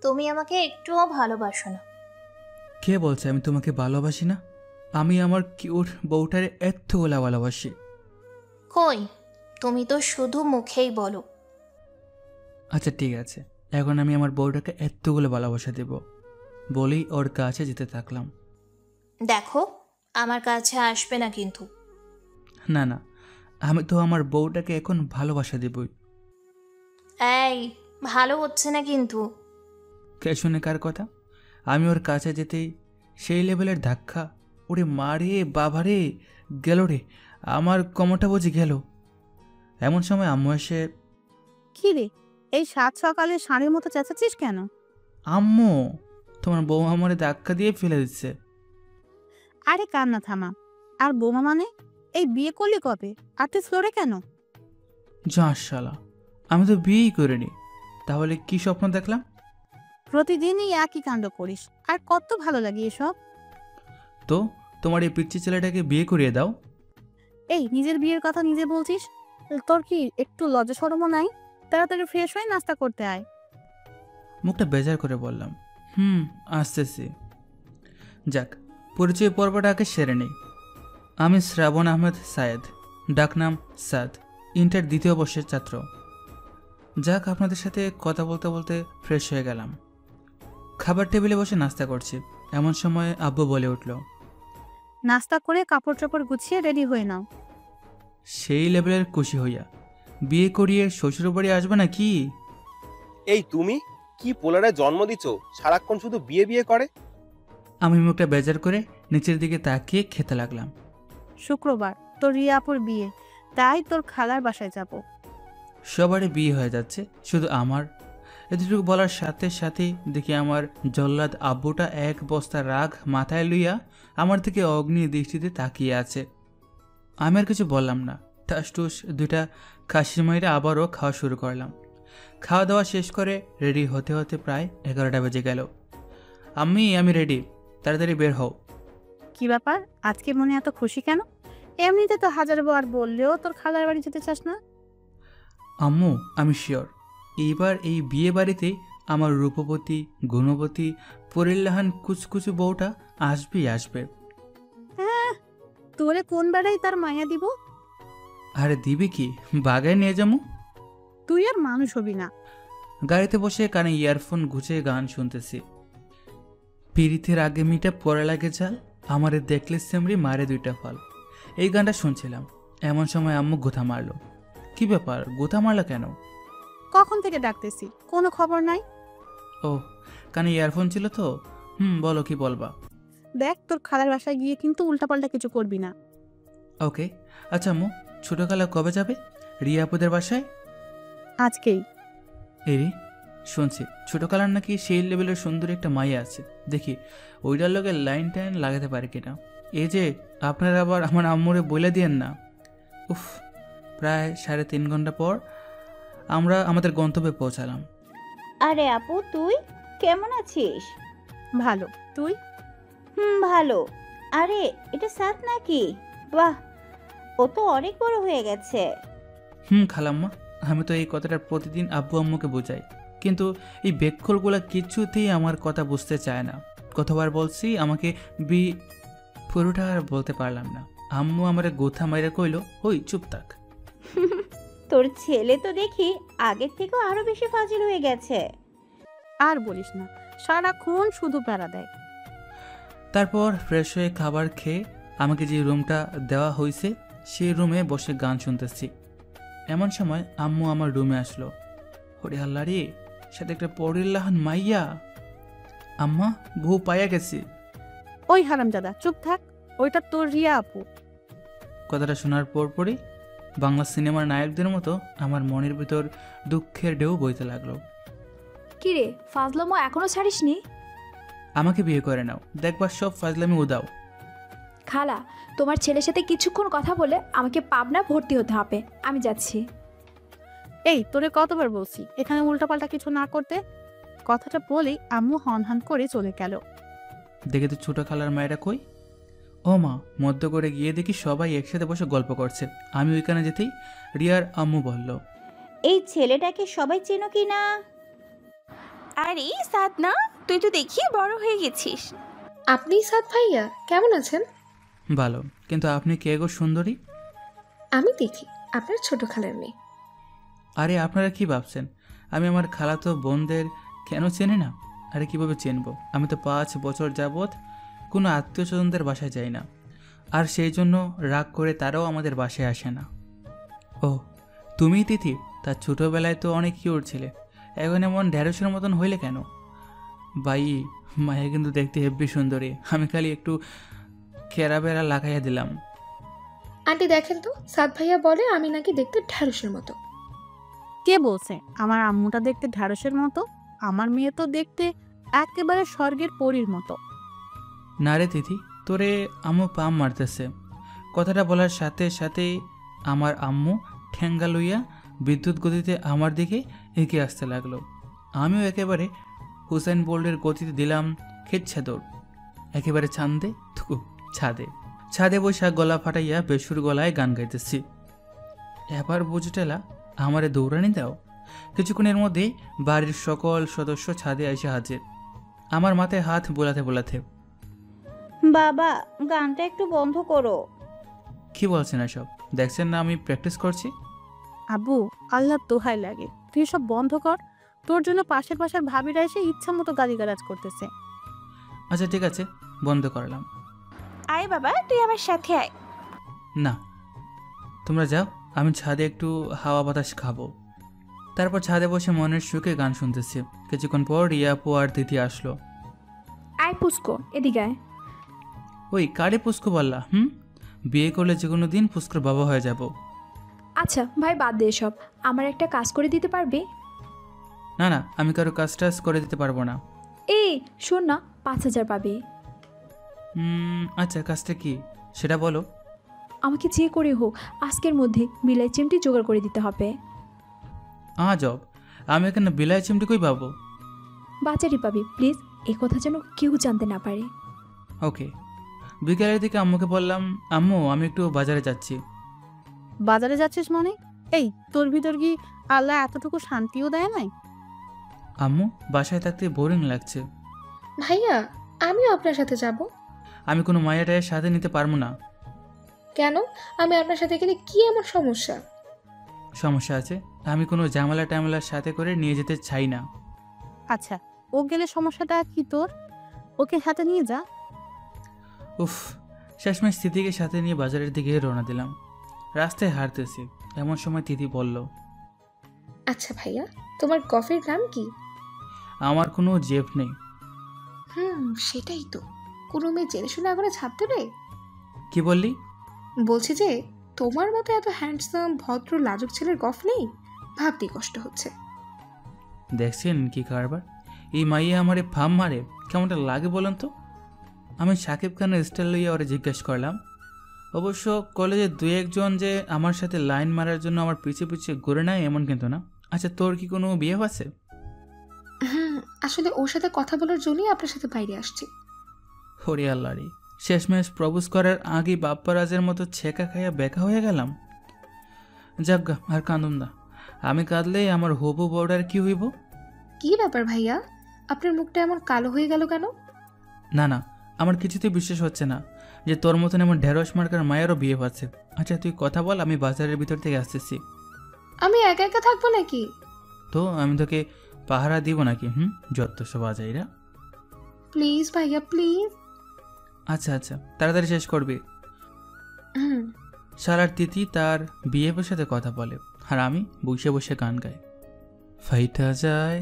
তুমি আমাকে একটুও ভালোবাসো না। কে বলছে আমি তোমাকে ভালোবাসি না? আমি আমার কিউট বউটারে এতগুলা ভালোবাসি। কই, তুমি তো শুধু মুখেই বলো। আচ্ছা ঠিক আছে, এখন আমি আমার বউটাকে এতগুলো ভালোবাসা দেব। বলেই ওর কাছে যেতে থাকলাম। দেখো, আমার কাছে আসবে না কিন্তু। না না, আমি তো আমার বউটাকে এখন ভালোবাসা দেবই। এই, ভালো হচ্ছে না কিন্তু। কে শুনে কার কথা? আমি ওর কাছে যেতেই সেই লেভেলের ধাক্কা, ওরে মারে বাবারে, গেল রে, আমার কোমরটা বুঝি গেল। এমন সময় আম্মু এসে, কি রে, এই সাত সকালে ষাঁড়ের মতো চেঁচাচ্ছিস কেন? আম্মু তোমার বউ আমারে ধাক্কা দিয়ে ফেলে দিচ্ছে। আরে কান্না থামা। আর বোমা মানে? এই বিয়ে করলি কবে? আর তুই ফ্লোরে কেন? যা শালা, আমি তো বিয়েই করিনি, তাহলে কি স্বপ্ন দেখলাম? প্রতিদিনই একই কাণ্ড করিস, আর কত ভালো লাগে এসব। তো তোমার এই পিচ্চি ছেলেটাকে বিয়ে করিয়ে দাও। এই নিজের বিয়ের কথা নিজে বলছিস? তোর কি একটু লজ্জা শরমও নাই? তাড়াতাড়ি ফ্রেশ হয়ে নাস্তা করতে আয়। মুখটা বেজার করে বললাম, আসতেছি। যাক, পরিচয় পর্বটা আগে সেরে নেই। আমি শ্রাবণ আহমেদ সায়েদ, ডাকনাম সাদ, ইন্টার দ্বিতীয় বর্ষের ছাত্র। যাক, আপনাদের সাথে কথা বলতে বলতে ফ্রেশ হয়ে গেলাম। খাবার টেবিলে বসে নাস্তা করছি, এমন সময় আব্বু বলে উঠল, নাস্তা করে কাপড় চোপড় গুছিয়ে রেডি হয়ে নাও। সেই লেভেলের খুশি হইয়া বিয়ে করিয়ে শ্বশুরবাড়ি আসবে না কি? এই তুমি কি পোলারে জন্ম দিছো, সারাক্ষণ শুধু বিয়ে বিয়ে করে? আমি মুখটা বেজার করে নিচের দিকে তাকিয়ে খেতে লাগলাম। শুক্রবার তোর রিয়াপুর বিয়ে, তাই তোর খালার বাসায় যাব। সবারই বিয়ে হয়ে যাচ্ছে, শুধু আমার। এতটুকু বলার সাথে সাথে দেখি আমার জল্লাদ আব্বুটা এক বস্তা রাগ মাথায় লইয়া আমার দিকে অগ্নি দৃষ্টিতে তাকিয়ে আছে। আমি আর কিছু বললাম না, ঠাস টুস দুইটা খাসির মাইরে আবারও খাওয়া শুরু করলাম। খাওয়া দাওয়া শেষ করে রেডি হতে হতে প্রায় 11টা বেজে গেল। আমি রেডি, তাড়াতাড়ি বের হও। কি ব্যাপার, আজকে মনে এত খুশি কেন? এমনিতে তো হাজারবার বললেও তোর খালার বাড়ি যেতে চাস না। আম্মু, আমি শিওর এইবার এই বিয়ে বাড়িতে আমার রূপবতী গুণবতী পরিল্লাহান কুচকুচু বউটা আসবেই আসবে। হ্যাঁ, তোরে কোন বেড়াই তার মায়া দিব? আরে দিবি কি, বাগায় নিয়ে যাবো। তুই আর মানুষ হবি না। গাড়িতে বসে কানে ইয়ারফোন গুছিয়ে গান শুনতেছি। পিরিতের আগে মিটা পরে লাগে জাল, আমারে দেখলে সেমরি মারে দুইটা ফল, এই গানটা শুনছিলাম। এমন সময় আম্মু গোথা মারলো। কি ব্যাপার, গোথা মারলো কেন? কখন থেকে ডাকতেছি, কোনো খবর নাই? ও, কানে ইয়ারফোন ছিল তো। বলো, কি বলবা? দেখ, তোর খালার বাসায় গিয়ে কিন্তু উল্টাপাল্টা কিছু করবি না। ওকে। আচ্ছা আম্মু, ছোটো খালা কবে যাবে রিয়া আপুদের বাসায়? আজকেই। এরি, শুনছি ছোটো খালার নাকি সেই লেভেলের সুন্দর একটা মাইয়া আছে, দেখি ওইটার লগে লাইন টাইন লাগাতে পারে কিনা। এই যে আপনারা আবার আমার আম্মুরে বলে দিয়েন না। উফ, প্রায় 3.5 ঘন্টা পর আমরা আমাদের গন্তব্যে পৌঁছালাম। আরে আপু, তুই কেমন আছিস? ভালো, তুই? ভালো। আরে এটা সাত নাকি? বাহ, ও তো অনেক বড় হয়ে গেছে। খালাম্মা, আমি তো এই কথাটা প্রতিদিন আব্বু আম্মুকে বোঝাই, কিন্তু এই বেক্ষলগুলা কিছুতেই আমার কথা বুঝতে চায় না। কতবার বলছি আমাকে পুরোটা আর বলতে পারলাম না। আম্মু আমারে গোথা মাইরা কইল, ওই চুপ থাক। তোর ছেলে তো দেখি আগের থেকেও আরো বেশি ফাজিল হয়ে গেছে। আর বলিস না, সারাক্ষণ শুধু প্যারা দেয়। তারপর ফ্রেশ হয়ে খাবার খেয়ে আমাকে যে রুমটা দেওয়া হয়েছে সেই রুমে বসে গান শুনতেছি। এমন সময় আম্মু আমার রুমে আসলো। ওরে আল্লাহ রে, সাথে একটা পরিল্লাহান মাইয়া। আম্মা, বউ পাইয়া গেছি। ওই হারামজাদা, চুপ থাক, ওইটা তোর রিয়া আপু। কথাটা শোনার পরপরই বাংলা সিনেমার নায়কদের মতো আমার মনের ভিতর দুঃখের ঢেউ বইতে লাগলো। কিরে, ফাজলামো এখনো ছাড়িসনি? আমাকে বিয়ে করে নাও, দেখবার সব ফাজলামি উদাও। খালা, তোমার ছেলের সাথে কিছুক্ষণ কথা বলে আমাকে পাবনা ভর্তি হতে হবে। আমি যাচ্ছি। এই তোরে কতবার বলছি এখানে উল্টাপাল্টা কিছু না করতে? কথাটা বলেই আম্মু হন হন করে চলে গেল। দেখে তো ছোট খালার মায়েরা কই, ও মা, মধ্য করে গিয়ে দেখি সবাই একসাথে বসে গল্প করছে। আমি ওইখানে যেতেই রিয়ার আম্মু বলল, এই ছেলেটাকে সবাই চেনো কি না? আরে সাদ না, তুই তো দেখি বড় হয়ে গেছিস। আপনি সাদ ভাইয়া কেমন আছেন? ভালো, কিন্তু আপনি কে গো সুন্দরী? আমি দেখি আপনার ছোট খালার মেয়ে। আরে আপনারা কি ভাবছেন আমি আমার খালাতো বোনদের কেন চেনি না? আরে কিভাবে চিনব? আমি তো 5 বছর যাবৎ কোনো আত্মীয় স্বজনদের বাসায় যাই না, আর সেই জন্য রাগ করে তারাও আমাদের বাসায় আসে না। ও, তুমিই তিথি? তার ছোটোবেলায় তো অনেক কিউট ছিলে, এখন এমন ঢেঁড়সের মতন হইলে কেন? ভাই, মায়ে কিন্তু দেখতে হেব্বি সুন্দরী, আমি খালি একটু কেরাবেরা লাগাইয়া দিলাম। আন্টি দেখেন তো, সাদ ভাইয়া বলে আমি নাকি দেখতে ঢ্যাঁড়সের মতো। কে বলছে আমার আম্মুটা দেখতে ঢ্যাঁড়সের মতো? আমার মেয়ে তো দেখতে একেবারে স্বর্গের পরীর মতো। না রে তিথি, তোরে আম্মু পাম মারতেছে। কথাটা বলার সাথে সাথেই আমার আম্মু ঠেঙ্গা লইয়া বিদ্যুৎ গতিতে আমার দিকে এগিয়ে আসতে লাগলো। আমিও একেবারে হুসেন বোল্টের গতিতে দিলাম খেচ্ছে দৌড়, একেবারে ছাদে ছাদে বৈশা গলা ফাটাইয়া বেসুর গলায় গান গাইতেছি। এবার বুঝটেলা আমারে দৌড়ানি দাও। কিছুক্ষণের মধ্যেই বাড়ির সকল সদস্য ছাদে এসে হাজির, আমার মাথায় হাত বোলাতে বোলাতে। বাবা, গানটা একটু বন্ধ করো। কি বলছেন এসব? দেখছেন না আমি প্র্যাকটিস করছি? আব্বু, আল্লাহ দোহাই লাগে, তুই সব বন্ধ কর। তোর জন্য পাশের পাশের ভাবিরা এসে ইচ্ছা মতো গালিগালাজ করতেছে। আচ্ছা ঠিক আছে, বন্ধ করলাম। আয় বাবা, তুই আমার সাথে আয়। না, তোমরা যাও, আমি ছাদে একটু হাওয়া বাতাস খাবো। তারপর ছাদে বসে মনের সুখে গান শুনতেছি। কিছুক্ষণ পর রিয়াপু আর তিথি আসলো। আয় পুস্কো, এদিকে আয়। ওই কারে পুস্কো বললা? বিয়ে করলে যে কোনো দিন পুস্কোর বাবা হয়ে যাব। আচ্ছা ভাই, বাদ দে সব। আমার একটা কাজ করে দিতে পারবে? না না, আমি কারো কাজ টাজ করে দিতে পারবো না। এই শোন না, 5,000 পাবে। আচ্ছা, কাজটা কি সেটা বলো। আমাকে যে করে হোক আজকের মধ্যে বিলাই চিমটি জোগাড় করে দিতে হবে। জব, আমি এখানে বিলাই চিমটি কই পাবো? বাজারে পাবি, প্লিজ। এ কথা যেন কেউ জানতে না পারে। ওকে। বিকেলের দিকে আম্মুকে বললাম, আম্মু আমি একটু বাজারে যাচ্ছি। বাজারে যাচ্ছিস মানে? এই, তোর ভিতর কি আল্লাহ এতটুকু শান্তিও দেয় নাই? আম্মু, বাসায় থাকতে বোরিং লাগছে। ভাইয়া, আমিও আপনার সাথে যাব। আমি কোনো মায়াটায়ের সাথে নিতে পারবো না। কেন? আমি আপনার সাথে গেলে কি এমন সমস্যা? সমস্যা আছে, আমি কোনো ঝামেলা টামেলার সাথে করে নিয়ে যেতে চাই না। আচ্ছা, ও গেলে সমস্যাটা কি তোর? ওকে সাথে নিয়ে যা। উফ, শেষমেশ তিথিকে সাথে নিয়ে বাজারের দিকে রওনা দিলাম। রাস্তায় হাঁটতেছি, এমন সময় তিথি বলল, আচ্ছা ভাইয়া, তোমার কফির নাম কি? আমার কোনো জেব নেই। সেটাই তো, কোনো মেয়ে জেনে শুনে আগুনে ছাপ দেবে? কি বললি? বলছি যে তোমার মতো এত হ্যান্ডসাম ভদ্র লাজুক ছেলের গফ নেই, ভাবতেই কষ্ট হচ্ছে। দেখছেন কি কারবার? এই মাইয়া আমারে ফাম মারে, কেমনটা লাগে বলেন তো? আমি সাকিব খানের স্টাইল লইয়া ওরা জিজ্ঞেস করলাম। অবশ্য কলেজে 2-1 জন যে আমার সাথে লাইন মারার জন্য আমার পিছিয়ে পিছিয়ে ঘুরে নেয় এমন কিন্তু না। আচ্ছা, তোর কি কোনো বিয়ে আছে? আসলে ওর সাথে কথা বলার জন্যই আপনার সাথে বাইরে আসছি। হরি আল্লাহ রে, শেষমেশ প্রপোজ করার আগেই বাপ্পারাজের মতো ছেঁকা খাইয়া বেকা হয়ে গেলাম। যাজ্ঞা, আর কাঁদুন না। আমি কাঁদলেই আমার হবু বউডার কি হইব? কি ব্যাপার ভাইয়া, আপনার মুখটা এমন কালো হয়ে গেল কেন? না না, আমার কিছুতেই বিশ্বাস হচ্ছে না যে তোর মতন এমন ঢেঁড়স মার্কার মায়েরও বিয়ে পাচ্ছে। আচ্ছা তুই কথা বল, আমি বাজারের ভিতর থেকে আসতেছি। আমি একা একা থাকবো নাকি? তো আমি তোকে পাহারা দিব নাকি? যত সব বাজাইরা। প্লিজ ভাইয়া, প্লিজ। আচ্ছা আচ্ছা, তাড়াতাড়ি শেষ করবি। সারার তিথি তার বিয়ের সাথে কথা বলে, আর আমি বসে বসে গান গাই। ফাইটা যায়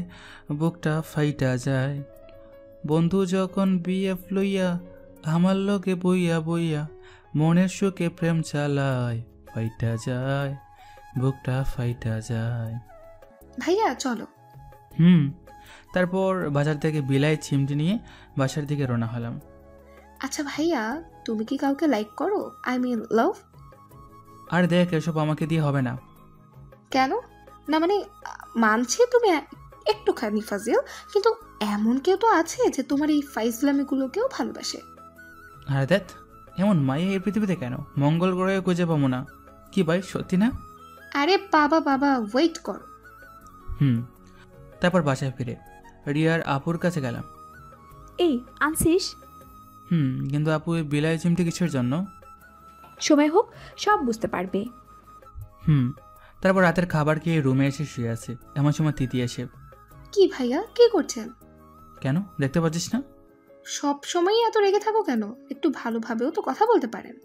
বুকটা, ফাইটা যায়, বন্ধু যখন বিয়ে লইয়া আমার লোকে বইয়া বইয়া মনের সুখে প্রেম চালায়। ফাইটা যায় বুকটা, ফাইটা যায়। ভাইয়া চলো। তারপর বাজার থেকে বিলাই চিমটি নিয়ে বাসার দিকে রওনা হলাম। আচ্ছা ভাইয়া, তুমি কি কাউকে লাইক করো? আই মিন লাভ? আর দেখ, এসব আমাকে দিয়ে হবে না। কেন না? মানে মানছি তুমি একটুখানি ফাজিল, কিন্তু এমন কেউ তো আছে যে তোমার এই ফাইজলামিগুলোকেও ভালোবাসে। আর দেখ, এমন মায়া এই পৃথিবীতে কেন? মঙ্গল গ্রহে খুঁজে পাবো না। কি ভাই, সত্যি না? আরে বাবা বাবা, ওয়েট কর। তারপর বাসায় ফিরে রিয়ার আপুর কাছে গেলাম। এই আনছিস? কিন্তু আপু এই বিলাই চিমটি কিসের জন্য? সময় হোক সব বুঝতে পারবে। তারপর রাতের খাবার খেয়ে রুমে এসে শুয়ে আছে। এমন সময় তিথি এসে। কি ভাইয়া, কি করছেন? কেন, দেখতে পাচ্ছিস না? সব সময়ই এত রেগে থাকো কেন? একটু ভালোভাবেও তো কথা বলতে পারেন।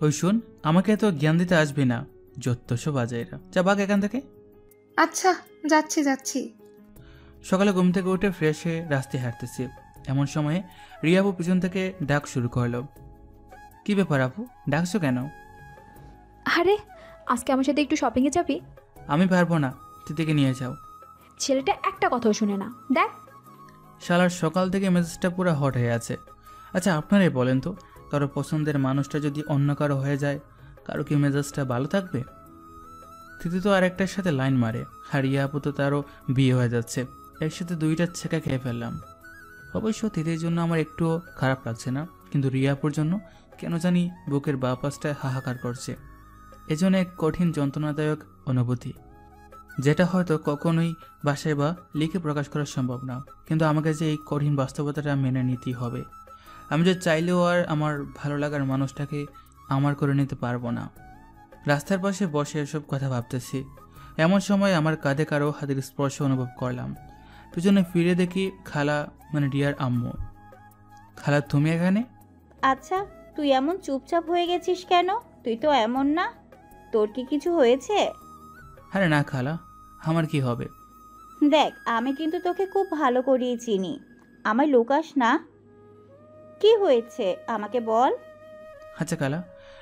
ওই শোন, আমাকে এত জ্ঞান দিতে আসবি না। যত্তসব বাজে এরা, যা ভাগ এখান থেকে। আচ্ছা, যাচ্ছি যাচ্ছি। সকালে ঘুম থেকে উঠে ফ্রেশ হয়ে রাস্তায় হাঁটতেছি। এমন সময়ে রিয়া আপু পিছন থেকে ডাক শুরু করলো। কি ব্যাপার আপু, ডাকছো কেন? আরে আজকে আমার সাথে একটু শপিংয়ে যাবি? আমি পারবো না, তিথিকে নিয়ে যাও। ছেলেটা একটা কথাও শুনে না, দেখ। শালার সকাল থেকে মেজাজটা পুরো হট হয়ে আছে। আচ্ছা আপনারাই বলেন তো, কারো পছন্দের মানুষটা যদি অন্য কারো হয়ে যায়, কারো কি মেজাজটা ভালো থাকবে? তিথি তো আরেকটার সাথে লাইন মারে, আর রিয়া আপু তো তারও বিয়ে হয়ে যাচ্ছে। একসাথে দুইটা ছেঁকা খেয়ে ফেললাম। অবশ্য তিথির জন্য আমার একটুও খারাপ লাগছে না, কিন্তু রিয়া আপুর জন্য কেন জানি বুকের বাঁ পাশটায় হাহাকার করছে। এজন্য এক কঠিন যন্ত্রণাদায়ক অনুভূতি, যেটা হয়তো কখনোই ভাষায় বা লিখে প্রকাশ করা সম্ভব না। কিন্তু আমাকে যে এই কঠিন বাস্তবতাটা মেনে নিতেই হবে। আমি যে চাইলেও আর আমার ভালো লাগার মানুষটাকে আমার করে নিতে পারবো না। রাস্তার পাশে বসে এসব কথা ভাবতেছি। এমন সময় আমার কাঁধে কারো হাতের স্পর্শ অনুভব করলাম। পিছনে ফিরে দেখি খালা, মানে রিয়ার আম্মু। খালা, তুমি এখানে? আচ্ছা, তুই এমন চুপচাপ হয়ে গেছিস কেন? তুই তো এমন না। তোর কি কিছু হয়েছে? আরে না খালা, আমার কি হবে? দেখ, আমি কিন্তু তোকে খুব ভালো করেই চিনি। আমায় লুকাস না। কি হয়েছে আমাকে বল। আচ্ছা খালা,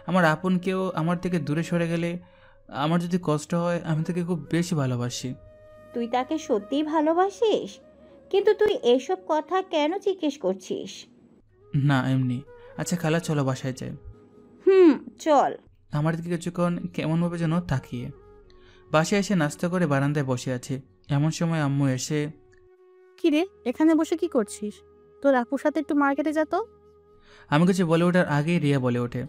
আমার আপন কেউ আমার থেকে দূরে সরে গেলে আমার যদি কষ্ট হয়, আমি তাকে খুব বেশি ভালোবাসি। তুই তাকে সত্যিই ভালোবাসিস? কিন্তু তুই এসব কথা কেন জিজ্ঞেস করছিস? না, এমনি। আচ্ছা খালা, চলো বাসায় যাই। চল। আমার দিকে কিছুক্ষণ কেমনভাবে যেন তাকিয়ে বাসায় এসে নাস্তা করে বারান্দায় বসে আছে। এমন সময় আম্মু এসে। কি রে, এখানে বসে কি করছিস? তোর আপুর সাথে একটু মার্কেটে যা তো। আমি কিছু বলে ওঠার আগেই রিয়া বলে ওঠে,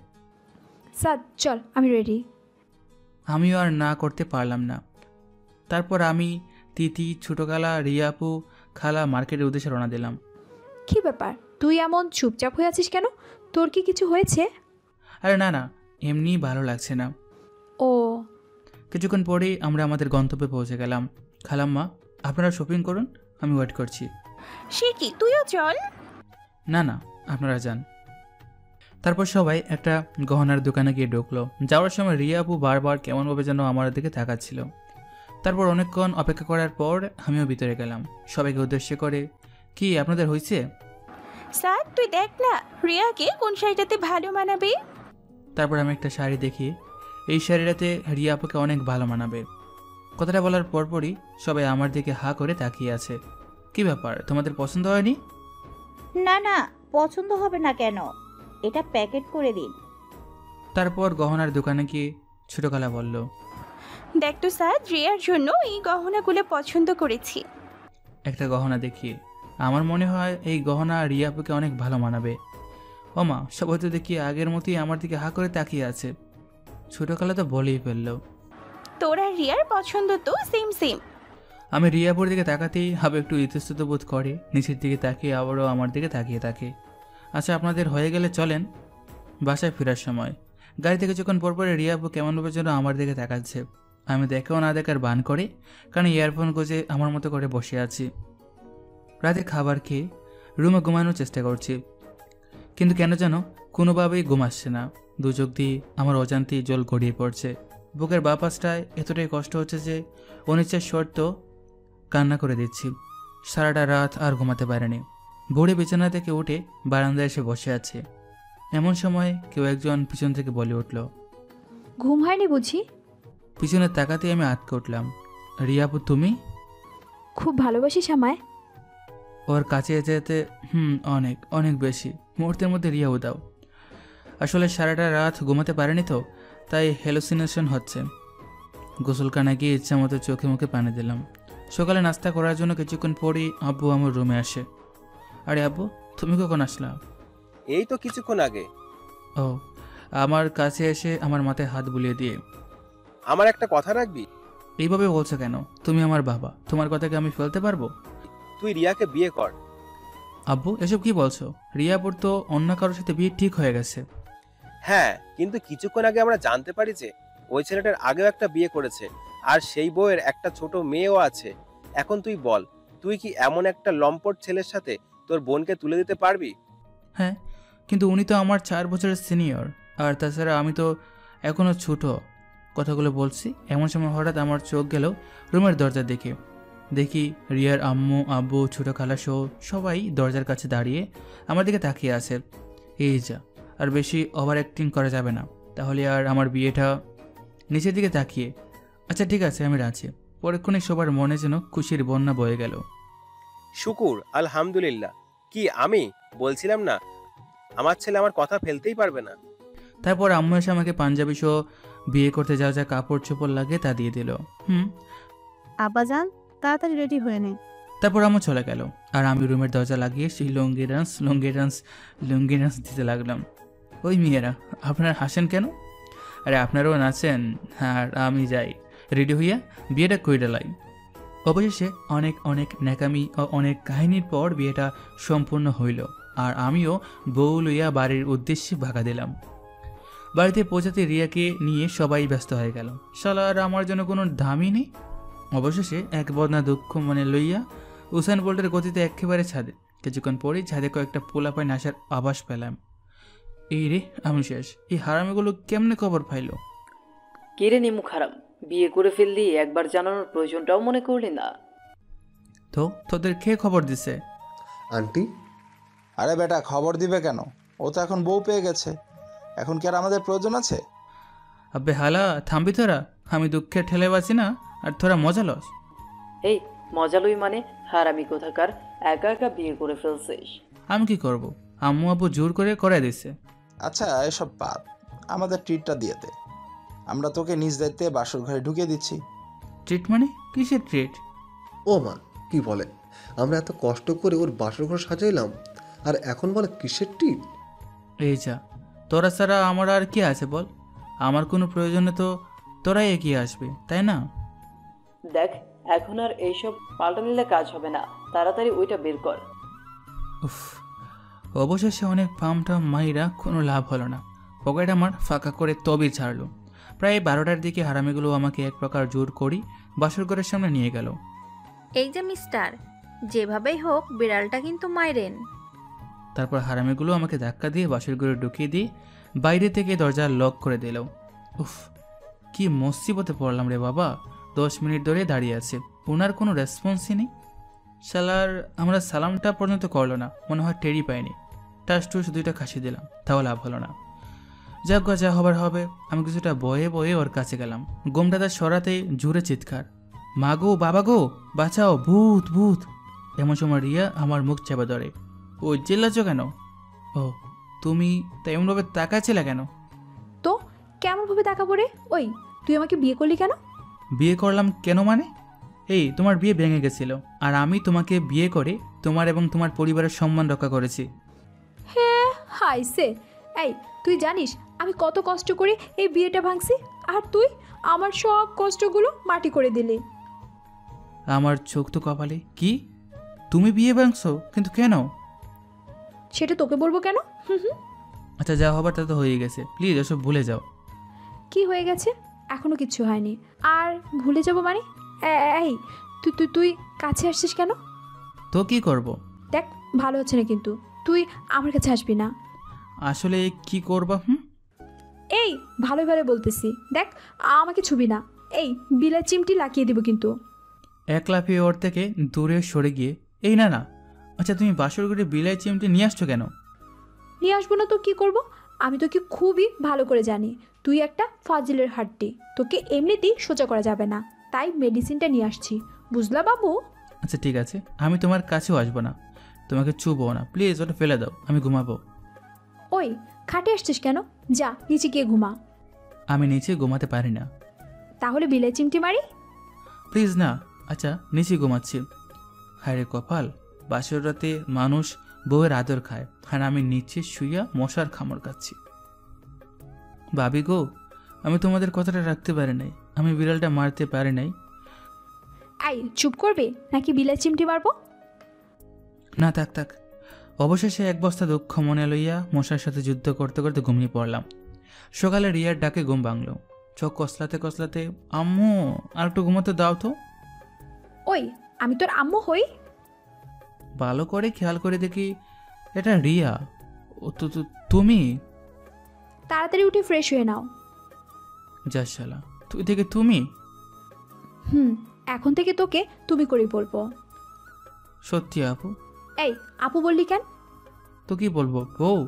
সাদ চল, আমি রেডি। আমিও আর না করতে পারলাম না। তারপর আমি, তিথি, ছোটো খালা, রিয়া আপু, খালা মার্কেটের উদ্দেশ্যে রওনা দিলাম। কি ব্যাপার, তুই এমন চুপচাপ হয়ে আছিস কেন? তোর কি কিছু হয়েছে? আরে না না, এমনিই ভালো লাগছে না। ও। কিছুক্ষণ পরেই আমরা আমাদের গন্তব্যে পৌঁছে গেলাম। খালাম্মা, আপনারা শপিং করুন, আমি ওয়েট করছি। সে কি, তুইও চল। না না, আপনারা যান। তারপর সবাই একটা গহনার দোকানে গিয়ে ঢুকলো। যাওয়ার সময় রিয়া আপু বারবার কেমনভাবে যেন আমার দিকে তাকাচ্ছিল। তারপর অনেকক্ষণ অপেক্ষা করার পর আমিও ভিতরে গেলাম। সবাইকে উদ্দেশ্য করে, কি আপনাদের হয়েছে? সাদ, তুই দেখ না রিয়াকে কোন শাড়িটাতে ভালো মানাবে। তারপর আমি একটা শাড়ি দেখি, এই শাড়িটাতে রিয়া আপুকে অনেক ভালো মানাবে। কথাটা বলার পরপরই সবাই আমার দিকে হা করে তাকিয়ে আছে। কি ব্যাপার, তোমাদের পছন্দ হয়নি? না না, পছন্দ হবে না কেন? এটা প্যাকেট করে দিন। তারপর গহনার দোকানে গিয়ে ছোটো খালা বলল, দেখ তো সাদ, রিয়ার জন্য এই গহনাগুলো পছন্দ করেছি। একটা গহনা দেখি, আমার মনে হয় এই গহনা রিয়া আপুকে অনেক ভালো মানাবে। ওমা, সবাই তো দেখি আগের মতোই আমার দিকে হা করে তাকিয়ে আছে। ছোটো খালা তো বলেই ফেললো, তোর আর রিয়ার পছন্দ তো সেম সেম। আমি রিয়াপুর দিকে তাকাতেই হাবে একটু ইতস্তত বোধ করে, নিচের দিকে তাকিয়ে আবারও আমার দিকে তাকিয়ে থাকে। আচ্ছা আপনাদের হয়ে গেলে চলেন। বাসায় ফেরার সময় গাড়ি থেকে যখন পরপরে রিয়াপু কেমনভাবে যেন আমার দিকে তাকাচ্ছে। আমি দেখেও না দেখার বান করে, কারণ ইয়ারফোন গুঁজে আমার মতো করে বসে আছি। রাতে খাবার খেয়ে রুমে ঘুমানোর চেষ্টা করছি, কিন্তু কেন যেন কোনোভাবেই ঘুম আসছে না। দু চোখ দিয়ে আমার অজান্তেই জল গড়িয়ে পড়ছে। বুকের বাঁ পাশটায় এতটাই কষ্ট হচ্ছে যে অনিচ্ছার শর্ত কান্না করে দিচ্ছি। সারাটা রাত আর ঘুমাতে পারেনি। ভোরে বিছানা থেকে উঠে বারান্দায় এসে বসে আছে। এমন সময় কেউ একজন পিছন থেকে বলে উঠল, ঘুম হয়নি বুঝি? পিছনে তাকাতেই আমি আটকে উঠলাম। রিয়াপু, তুমি? খুব ভালোবাসিস আমায়? ওর কাছে যেতে যেতে অনেক অনেক বেশি। মুহূর্তের মধ্যে রিয়া উদাও। আসলে সারাটা রাত ঘুমাতে পারেনি তো, তাই হ্যালুসিনেশন হচ্ছে। গোসলখানা গিয়ে ইচ্ছা মতো চোখে মুখে পানি দিলাম। সকালে নাস্তা করার জন্য কিছুক্ষণ পরেই আব্বু আমার রুমে আসে। আরে আব্বু, তুমি কখন আসলা? এই তো কিছুক্ষণ আগে। ও, আমার কাছে এসে আমার মাথায় হাত বুলিয়ে দিয়ে, আমার একটা কথা রাখবি? এইভাবে বলছো কেন? তুমি আমার বাবা, তোমার কথাকে আমি ফেলতে পারবো? তুই রিয়াকে বিয়ে কর। আব্বু, এসব কি বলছো? রিয়াপুর তো অন্য কারোর সাথে বিয়ে ঠিক হয়ে গেছে। হ্যাঁ, কিন্তু কিছুক্ষণ আগে আমরা জানতে পারি যে ওই ছেলেটার আগেও একটা বিয়ে করেছে, আর সেই বউয়ের একটা ছোট মেয়েও আছে। এখন তুই বল, তুই কি এমন একটা লম্পট ছেলের সাথে তোর বোনকে তুলে দিতে পারবি? হ্যাঁ, কিন্তু উনি তো আমার 4 বছরের সিনিয়র, আর তাছাড়া আমি তো এখনও ছোট। কথাগুলো বলছি, এমন সময় হঠাৎ আমার চোখ গেল রুমের দরজার দিকে। দেখি রিয়ার আম্মু, আব্বু, ছোটো খালা সহ সবাই দরজার কাছে দাঁড়িয়ে আমার দিকে তাকিয়ে আছে। এই যা, আর বেশি ওভার অ্যাক্টিং করা যাবে না, তাহলে আর আমার বিয়েটা। নিচের দিকে তাকিয়ে, আচ্ছা ঠিক আছে, আমি রাজি। পরক্ষণে সবার মনে যেন খুশির বন্যা বয়ে গেল। শুকুর আলহামদুলিল্লাহ। কি আমি বলছিলাম না, আমার ছেলে আমার কথা ফেলতেই পারবে না। তারপর আম্মু এসে আমাকে পাঞ্জাবি সহ বিয়ে করতে যা যা কাপড় চোপড় লাগে তা দিয়ে দিল। আব্বাজান, তাড়াতাড়ি রেডি হয়ে নে। তারপর আম্মু চলে গেল, আর আমি রুমের দরজা লাগিয়ে সেই লুঙ্গি ডান্স দিতে লাগলাম। ওই মেয়েরা, আপনারা হাসেন কেন? আরে আপনারাও নাচেন, আর আমি যাই রেডি হইয়া বিয়েটা কইরা লাই। অবশেষে অনেক অনেক ন্যাকামি ও অনেক কাহিনীর পর বিয়েটা সম্পূর্ণ হইল, আর আমিও বউ লইয়া বাড়ির উদ্দেশ্যে ভাগা দিলাম। বাড়িতে পৌঁছাতে রিয়াকে নিয়ে সবাই ব্যস্ত হয়ে গেল। শালা আর আমার জন্য কোনো দামই নেই। অবশেষে এক বদনা দুঃখ মনে লইয়া উসান বোল্টের গতিতে একেবারে ছাদে। কিছুক্ষণ পরেই ছাদে কয়েকটা পোলাপাইন আসার আভাস পেলাম। এই রে, আমি শেষ। এই হারামিগুলো কেমনে খবর পাইল? কিরে নিমু খারাপ, বিয়ে করে ফেললি, একবার জানানোর প্রয়োজনটাও মনে করলি না? তো তোদের কে খবর দিছে? আন্টি। আরে বেটা, খবর দিবে কেন? ও তো এখন বউ পেয়ে গেছে, এখন কি আর আমাদের প্রয়োজন আছে? আবে হালা, থামবি তোরা? আমি দুঃখের ঠেলে বাঁচি না, আর তোরা মজা লস। এই মজালুই মানে হারামি কোথাকার, একা একা বিয়ে করে ফেলছিস। আমি কি করব? আম্মু আব্বু জোর করে দিছে। আচ্ছা এসব বাদ, আমাদের ট্রিটটা দিয়ে দে, আমরা তোকে নিজ দায়িত্বে বাসর ঘরে ঢুকিয়ে দিচ্ছি। ট্রিট মানে? কিসের ট্রিট? ও মা, কি বলে? আমরা এত কষ্ট করে ওর বাসর ঘর সাজাইলাম, আর এখন বলে কিসের ট্রিট? এই যা, তোরা ছাড়া আমার আর কি আছে বল? আমার কোনো প্রয়োজনে তো তোরাই এগিয়ে আসবে, তাই না? দেখ, এখন আর এইসব পাল্টা নিলে কাজ হবে না, তাড়াতাড়ি ওইটা বের কর। উফ, অবশেষে অনেক পামটাম মাইরা কোনো লাভ হলো না। পকেট আমার ফাঁকা করে তবে ছাড়লো। প্রায় 12টার দিকে হারামিগুলো আমাকে এক প্রকার জোর করি বাসর ঘরের সামনে নিয়ে গেল। এই যে মিস্টার, যেভাবেই হোক বিড়ালটা কিন্তু মাইরেন। তারপর হারামিগুলো আমাকে ধাক্কা দিয়ে বাসর ঘরে ঢুকিয়ে দিয়ে বাইরে থেকে দরজা লক করে দিল। উফ, কি মুসিবতে পড়লাম রে বাবা। 10 মিনিট ধরে দাঁড়িয়ে আছে, ওনার কোনো রেসপন্সই নেই। শালার আমরা সালামটা পর্যন্ত করলো না, মনে হয় টেরি পাইনি। টাস টুস 2টা খাসি দিলাম, তাও লাভ হলো না। যাক গা, যা হবার হবে। আমি কিছুটা বয়ে বয়ে ওর কাছে গেলাম। গোমটাদার সরাতে জোরে চিৎকার, মা গো, বাবা গো, বাঁচাও, ভূত ভূত। এমন সময় রিয়া আমার মুখ চেপে ধরে। ও চিল্লাচ্ছ কেন? ও তুমি তা এমনভাবে তাকাচ্ছিলে কেন? তো কেমনভাবে তাকাবো রে? ওই, তুই আমাকে বিয়ে করলি কেন? বিয়ে করলাম কেন মানে? এই তোমার বিয়ে ভেঙে গেছিল, আর আমি তোমাকে বিয়ে করে তোমার এবং তোমার পরিবারের সম্মান রক্ষা করেছি। হ্যাঁ হাইসে। এই তুই জানিস আমি কত কষ্ট করে এই বিয়েটা ভাঙছি, আর তুই আমার সব কষ্টগুলো মাটি করে দিলি। আমার চোখ তো কপালে। কি, তুমি বিয়ে ভাঙছো? কিন্তু কেন? সেটা তোকে বলবো কেন? আচ্ছা, যা হবার তা তো হয়ে গেছে, প্লিজ এসব ভুলে যাও। কি হয়ে গেছে? এখনো কিচ্ছু হয়নি, আর ভুলে যাব মানে? এই তুই তুই তুই কাছে আসছিস কেন? তো কি করব? দেখ, ভালো হচ্ছে না কিন্তু, তুই আমার কাছে আসবি না। আসলে কি করবা? এই ভালো ভালো বলতেছি, দেখ আমাকে ছুবি না। এই বিলের চিমটি লাগিয়ে দিব কিন্তু। এক লাফিয়ে ওর থেকে দূরে সরে গিয়ে, এই না না, আচ্ছা তুমি বাসর ঘরে বিলাই চিমটি নিয়ে আসছো কেন? নিয়ে আসবো না তো কি করব? আমি তোকে খুবই ভালো করে জানি, তুই একটা ফাজিলের হাড্ডি, তোকে এমনিতেই সোজা করা যাবে না, তাই মেডিসিনটা নিয়ে আসছি, বুঝলা বাবু? আচ্ছা ঠিক আছে, আমি তোমার কাছেও আসবো না, তোমাকে ছুবো না, প্লিজ ওটা ফেলে দাও, আমি ঘুমাবো। ওই খাটে আসছিস কেন? যা নিচে গিয়ে ঘুমা। আমি নিচে ঘুমাতে পারি না। তাহলে বিলে চিমটি মারি? প্লিজ না। আচ্ছা নিচে ঘুমাচ্ছি। হায় রে কপাল, বাসর রাতে মানুষ বউয়ের আদর খায়, আর আমি নিচে শুইয়া মশার খামড় খাচ্ছি। ভাবি গো, আমি তোমাদের কথাটা রাখতে পারি নাই, আমি বিড়ালটা মারতে পারি নাই। আই চুপ করবে নাকি বিলাই চিমটি মারবো? না থাক থাক। অবশেষে এক বস্তা দুঃখ মনে লইয়া মশার সাথে যুদ্ধ করতে করতে ঘুমিয়ে পড়লাম। সকালে রিয়ার ডাকে ঘুম ভাঙল। চোখ কসলাতে কসলাতে, আম্মু আর একটু ঘুমাতে দাও তো। ওই আমি তোর আম্মু হই? ভালো করে খেয়াল করে দেখি এটা রিয়া। ও তো তুমি? তাড়াতাড়ি উঠে ফ্রেশ হয়ে নাও। যা শালা, তুই থেকে তুমি? এখন থেকে তোকে তুমি করেই বলবো। সত্যি আপু? এই আপু বললি কেন? তো কি বলবো, বউ?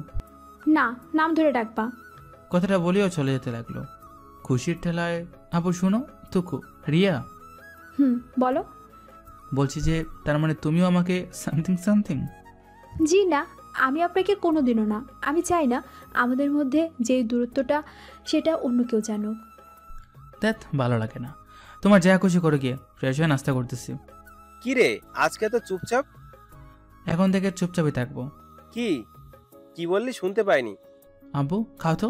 না, নাম ধরে ডাকবা। কথাটা বলিও চলে যেতে লাগলো। খুশির ঠেলায়, আপু শুনো তুকু, রিয়া। বলো। বলছি যে তার মানে তুমিও আমাকে সামথিং সামথিং? জি না, আমি আপনাকে কোনো দিনও না। আমি চাই না আমাদের মধ্যে যে দূরত্বটা সেটা অন্য কেউ জানুক। দেখ ভালো লাগে না। তোমার যা খুশি করো, গিয়ে ফ্রেশ হয়ে নাস্তা করতেছি। কি রে আজকে তো চুপচাপ? এখন থেকে চুপচাপই থাকবো। কি কি বললি শুনতে পাইনি। আব্বু খাও তো।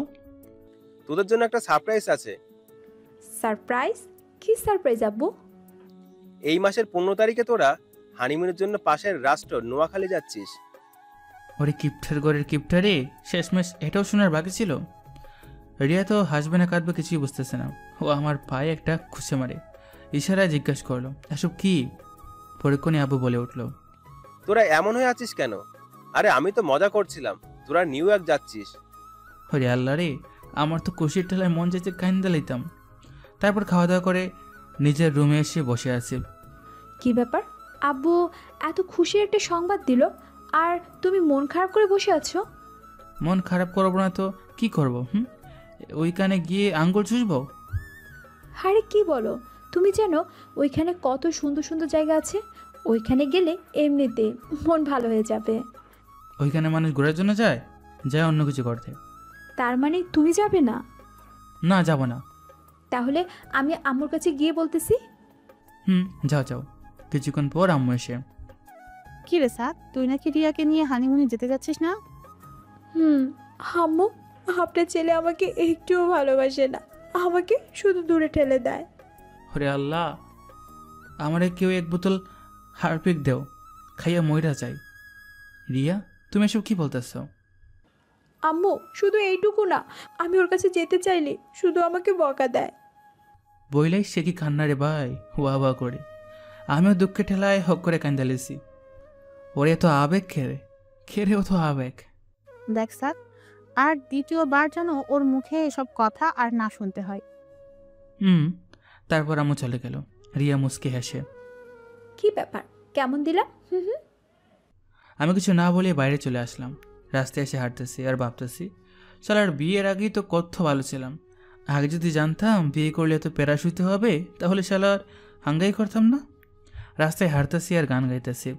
তোদের জন্য একটা সারপ্রাইজ আছে। সারপ্রাইজ? কি সারপ্রাইজ আব্বু? এই মাসের 15 তারিখে তোরা হানিমুনের জন্য পাশের রাষ্ট্র নোয়াখালী যাচ্ছিস। ওরে কিপটার ঘরের কিপটারে, শেষমেশ এটাও শোনার বাকি ছিল। রিয়া তো হাসবে না কাঁদবে কিছুই বুঝতেছে না। ও আমার পায়ে একটা খুশে মারে, ইশারায় জিজ্ঞাসা করলো, এসব কি? পরীক্ষণে আব্বু বলে উঠলো, তোরা এমন হয়ে আছিস কেন? আরে আমি তো মজা করছিলাম, তোরা নিউ ইয়র্ক যাচ্ছিস। ওরে আল্লাহ রে, আমার তো খুশির ঠেলায় মন চাইছে কাইন্দা লইতাম। তারপর খাওয়া দাওয়া করে নিজের রুমে এসে বসে আছি। কি ব্যাপার আব্বু, এত খুশির একটা সংবাদ দিল আর তুমি মন খারাপ করে বসে আছো? মন খারাপ করবো না তো কি করব? ওইখানে গিয়ে আঙ্গুল চুষবো? আরে কি বলো, তুমি জানো ওইখানে কত সুন্দর সুন্দর জায়গা আছে। ওইখানে গেলে এমনিতে মন ভালো হয়ে যাবে। ওইখানে মানুষ ঘোরার জন্য যায় অন্য কিছু করতে। তার মানে তুমি যাবে না? না, যাব না। তাহলে আমি আম্মুর কাছে গিয়ে বলতেছি। যাও যাও। কিছুক্ষণ পর আম্মু এসে, কি রে সাদ, তুই নাকি রিয়াকে নিয়ে হানিমুনে যেতে যাচ্ছিস না? আম্মু, আপনার ছেলে আমাকে একটুও ভালোবাসে না, আমাকে শুধু দূরে ঠেলে দেয়। ওরে আল্লাহ, আমারে কেউ এক বোতল হারপিক দেও, খাইয়া মইরা যাই। রিয়া, তুমি এসব কি বলতেছ? আম্মু শুধু এইটুকু না, আমি ওর কাছে যেতে চাইলে শুধু আমাকে বকা দেয়। বইলাই সে কি কান্না রে ভাই, ওয়া করে। আমিও দুঃখে ঠেলায় হক করে কান্দালেছি। ওরে তো আবেগ খেরে ও তো আবেগ। দেখ সাদ, আর দ্বিতীয়বার যেন ওর মুখে এসব কথা আর না শুনতে হয়। তারপর আম্মু চলে গেল। রিয়া মুস্কি হেসে, কি ব্যাপার, কেমন দিলাম? আমি কিছু না বলে বাইরে চলে আসলাম। রাস্তায় এসে হাঁটতেছি আর ভাবতেছি, শালার বিয়ের আগেই তো কত ভালো ছিলাম। আগে যদি জানতাম বিয়ে করলে তো প্যারাস হইতে হবে, তাহলে শালার হাঙ্গাই করতাম না। রাস্তায় হাঁটতেছি আর গান গাইতেছি,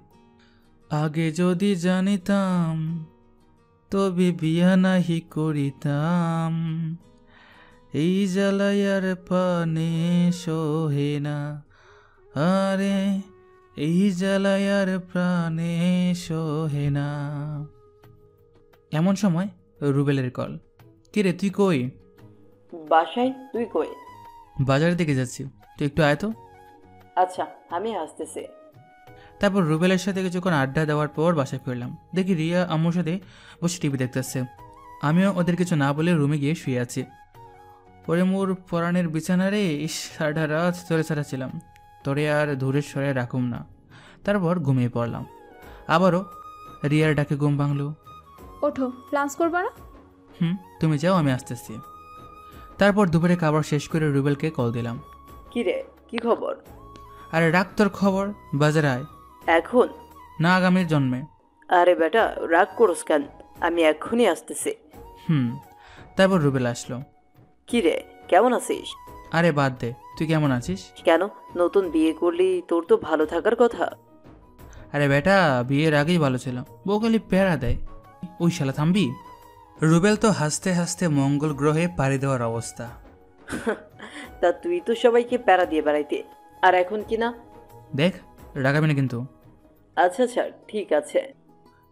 আগে যদি জানিতাম তবে বিয়া নাহি করিতাম, এই জ্বালায়ার পানে সোহে না, আরে এই জ্বালায়ার প্রাণে সোহে না। এমন সময় রুবেলের কল। কিরে তুই কই? বাসায়। তুই কই? বাজারের দিকে যাচ্ছি, তুই একটু আয় তো। আচ্ছা, আমি আসতেছি। তারপর রুবেলের সাথে কিছুক্ষণ আড্ডা দেওয়ার পর বাসায় ফিরলাম। দেখি রিয়া আম্মুর সাথে বসে টিভি দেখতেছে। আমিও ওদের কিছু না বলে রুমে গিয়ে শুয়ে আছি। পরে মোর পরাণের বিছানারে সারা রাত ধরে ছাড়া ছিলাম, তোরে আর দূরের সরে রাখুম না। তারপর ঘুমিয়ে পড়লাম। আবারও রিয়ার ডাকে ঘুম ভাঙলো। ওঠো, লাঞ্চ করবা না? তুমি যাও, আমি আসতেছি। তারপর দুপুরে খাবার শেষ করে রুবেলকে কল দিলাম। কি রে, কি খবর? আরে রাখ তোর খবর, বাজারে আয়। এখন না, আগামীর জন্মে। আরে বেটা, রাগ করস কেন? আমি এক্ষুনি আসতেছি। তারপর রুবেল আসলো। কি রে, কেমন আছিস? আরে বাদ দে, তুই কেমন আছিস? কেন, নতুন বিয়ে করলি, তোর তো ভালো থাকার কথা। আরে বেটা, বিয়ের আগেই ভালো ছিল, বউ খালি প্যারা দেয়। ওই শালা থামবি? রুবেল তো হাসতে হাসতে মঙ্গল গ্রহে পাড়ি দেওয়ার অবস্থা। তা তুই তো সবাইকে প্যারা দিয়ে বেড়াইতে, আর এখন কি না? দেখ, রাগাবি না কিন্তু। আচ্ছা আচ্ছা, ঠিক আছে।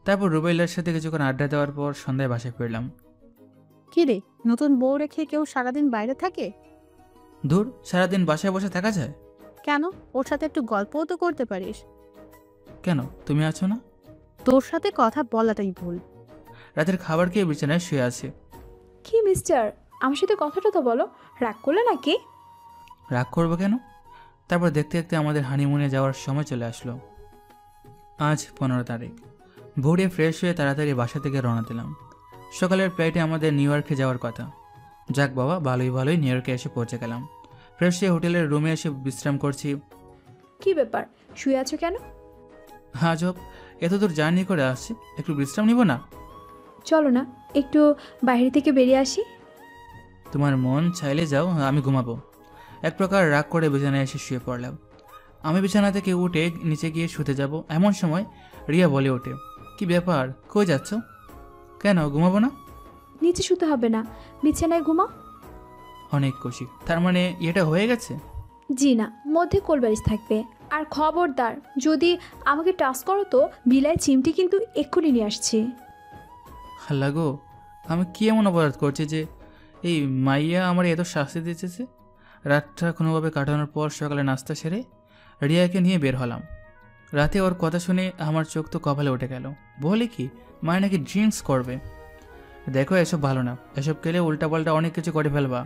তারপর রুবেলের সাথে কিছুক্ষণ আড্ডা দেওয়ার পর সন্ধ্যায় বাসায় ফিরলাম। কি রে, নতুন বউ রেখে কেউ সারাদিন বাইরে থাকে? দূর, সারাদিন বাসায় বসে থাকা যায়? কেন? ওর সাথে একটু গল্পও তো করতে পারিস। কেন, তুমি আছো না? তোর সাথে কথা বলাটাই ভুল। রাতের খাবার খেয়ে বিছানায় শুয়ে আছে। কি মিস্টার, আমার সাথে কথাটা তো বলো, রাগ করলে নাকি? রাগ করবো কেন? তারপর দেখতে দেখতে আমাদের হানিমুনে যাওয়ার সময় চলে আসলো। আজ 15 তারিখ। ভোরে ফ্রেশ হয়ে তাড়াতাড়ি বাসা থেকে রওনা দিলাম। সকালের ফ্লাইটে আমাদের নিউ ইয়র্কে যাওয়ার কথা। যাক বাবা, ভালোই ভালোই নিউ ইয়র্কে এসে পৌঁছে গেলাম। ফ্রেশ হয়ে হোটেলের রুমে এসে বিশ্রাম করছি। কি ব্যাপার, শুয়ে আছো কেন? আজব, এত দূর জার্নি করে আসছি, একটু বিশ্রাম নিব না? চলো না একটু বাইরে থেকে বেরিয়ে আসি। তোমার মন চাইলে যাও, আমি ঘুমাবো। এক প্রকার রাগ করে বিছানায় এসে শুয়ে পড়লাম। আমি বিছানা থেকে উঠে নিচে গিয়ে শুতে যাব, এমন সময় রিয়া বলে ওঠে, কি ব্যাপার, কই যাচ্ছ? কেন, ঘুমাবো না? নিচে শুতে হবে না, বিছানায় ঘুমাও। অনেক খুশি, তার মানে এটা হয়ে গেছে? জি না, মধ্যে কোলবালিশ থাকবে। আর খবরদার, যদি আমাকে টাচ করো তো বিলাই চিমটি কিন্তু এক্ষুনি নিয়ে আসছি। হাল্লা গো, আমি কি এমন অপরাধ করছি যে এই মাইয়া আমার এত শাস্তি দিতেছে? রাতটা কোনোভাবে কাটানোর পর সকালে নাস্তা সেরে রিয়াকে নিয়ে বের হলাম। রাতে ওর কথা শুনে আমার চোখ তো কপালে উঠে গেল। বলে কি, মায়ের নাকি ড্রিঙ্কস করবে। দেখো, এসব ভালো না, এসব খেলে উল্টাপাল্টা অনেক কিছু করে ফেলবা।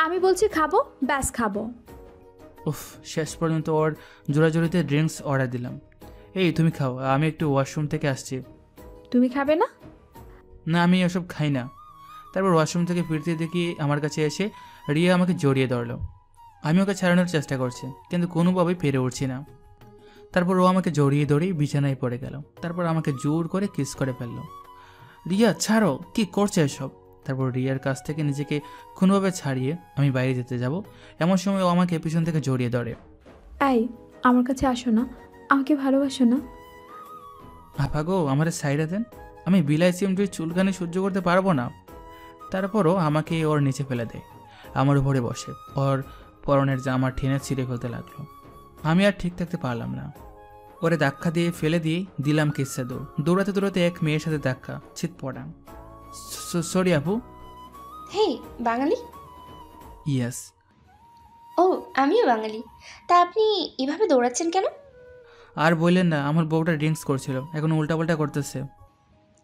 আমি বলছি খাবো, ব্যাস খাবো। উফ, শেষ পর্যন্ত ওর জোড়াজোড়িতে ড্রিঙ্কস অর্ডার দিলাম। এই তুমি খাও, আমি একটু ওয়াশরুম থেকে আসছি। তুমি খাবে না? না, আমি এসব খাই না। তারপর ওয়াশরুম থেকে ফিরতে দেখি আমার কাছে এসে রিয়া আমাকে জড়িয়ে ধরলো। আমি ওকে ছাড়ানোর চেষ্টা করছি, কিন্তু কোনোভাবেই পেরে উঠছি না। তারপর ও আমাকে জড়িয়ে ধরেই বিছানায় পড়ে গেল। তারপর আমাকে জোর করে কিস করে ফেললো। রিয়া ছাড়ো, কি করছে এসব? তারপর রিয়ার কাছ থেকে নিজেকে কোনোভাবে ছাড়িয়ে আমি বাইরে যেতে যাব, এমন সময় ও আমাকে পিছন থেকে জড়িয়ে ধরে। এই, আমার কাছে আসো না, আমাকে ভালোবাসো না? আপা গো, আমার সাইডে দেন, আমি বিলাই চিমটির চুলকানি সহ্য করতে পারবো না। তারপরও আমাকে ওর নিচে ফেলে দেয়, আমার উপরে বসে ওর পরনের জামা টেনে ছিঁড়ে ফেলতে লাগলো। আমি আর ঠিক থাকতে পারলাম না, ওরে ধাক্কা দিয়ে ফেলে দিয়ে দিলাম কিসা দৌড়। দৌড়াতে দৌড়াতে এক মেয়ের সাথে ধাক্কা, ছিট পড়াম। সরি আপু। হে বাঙালি? ইয়েস। ও, আমিও বাঙালি। তা আপনি এভাবে দৌড়াচ্ছেন কেন? আর বললেন না, আমার বউটা ড্রিঙ্কস করছিল, এখন উল্টাপাল্টা করতেছে।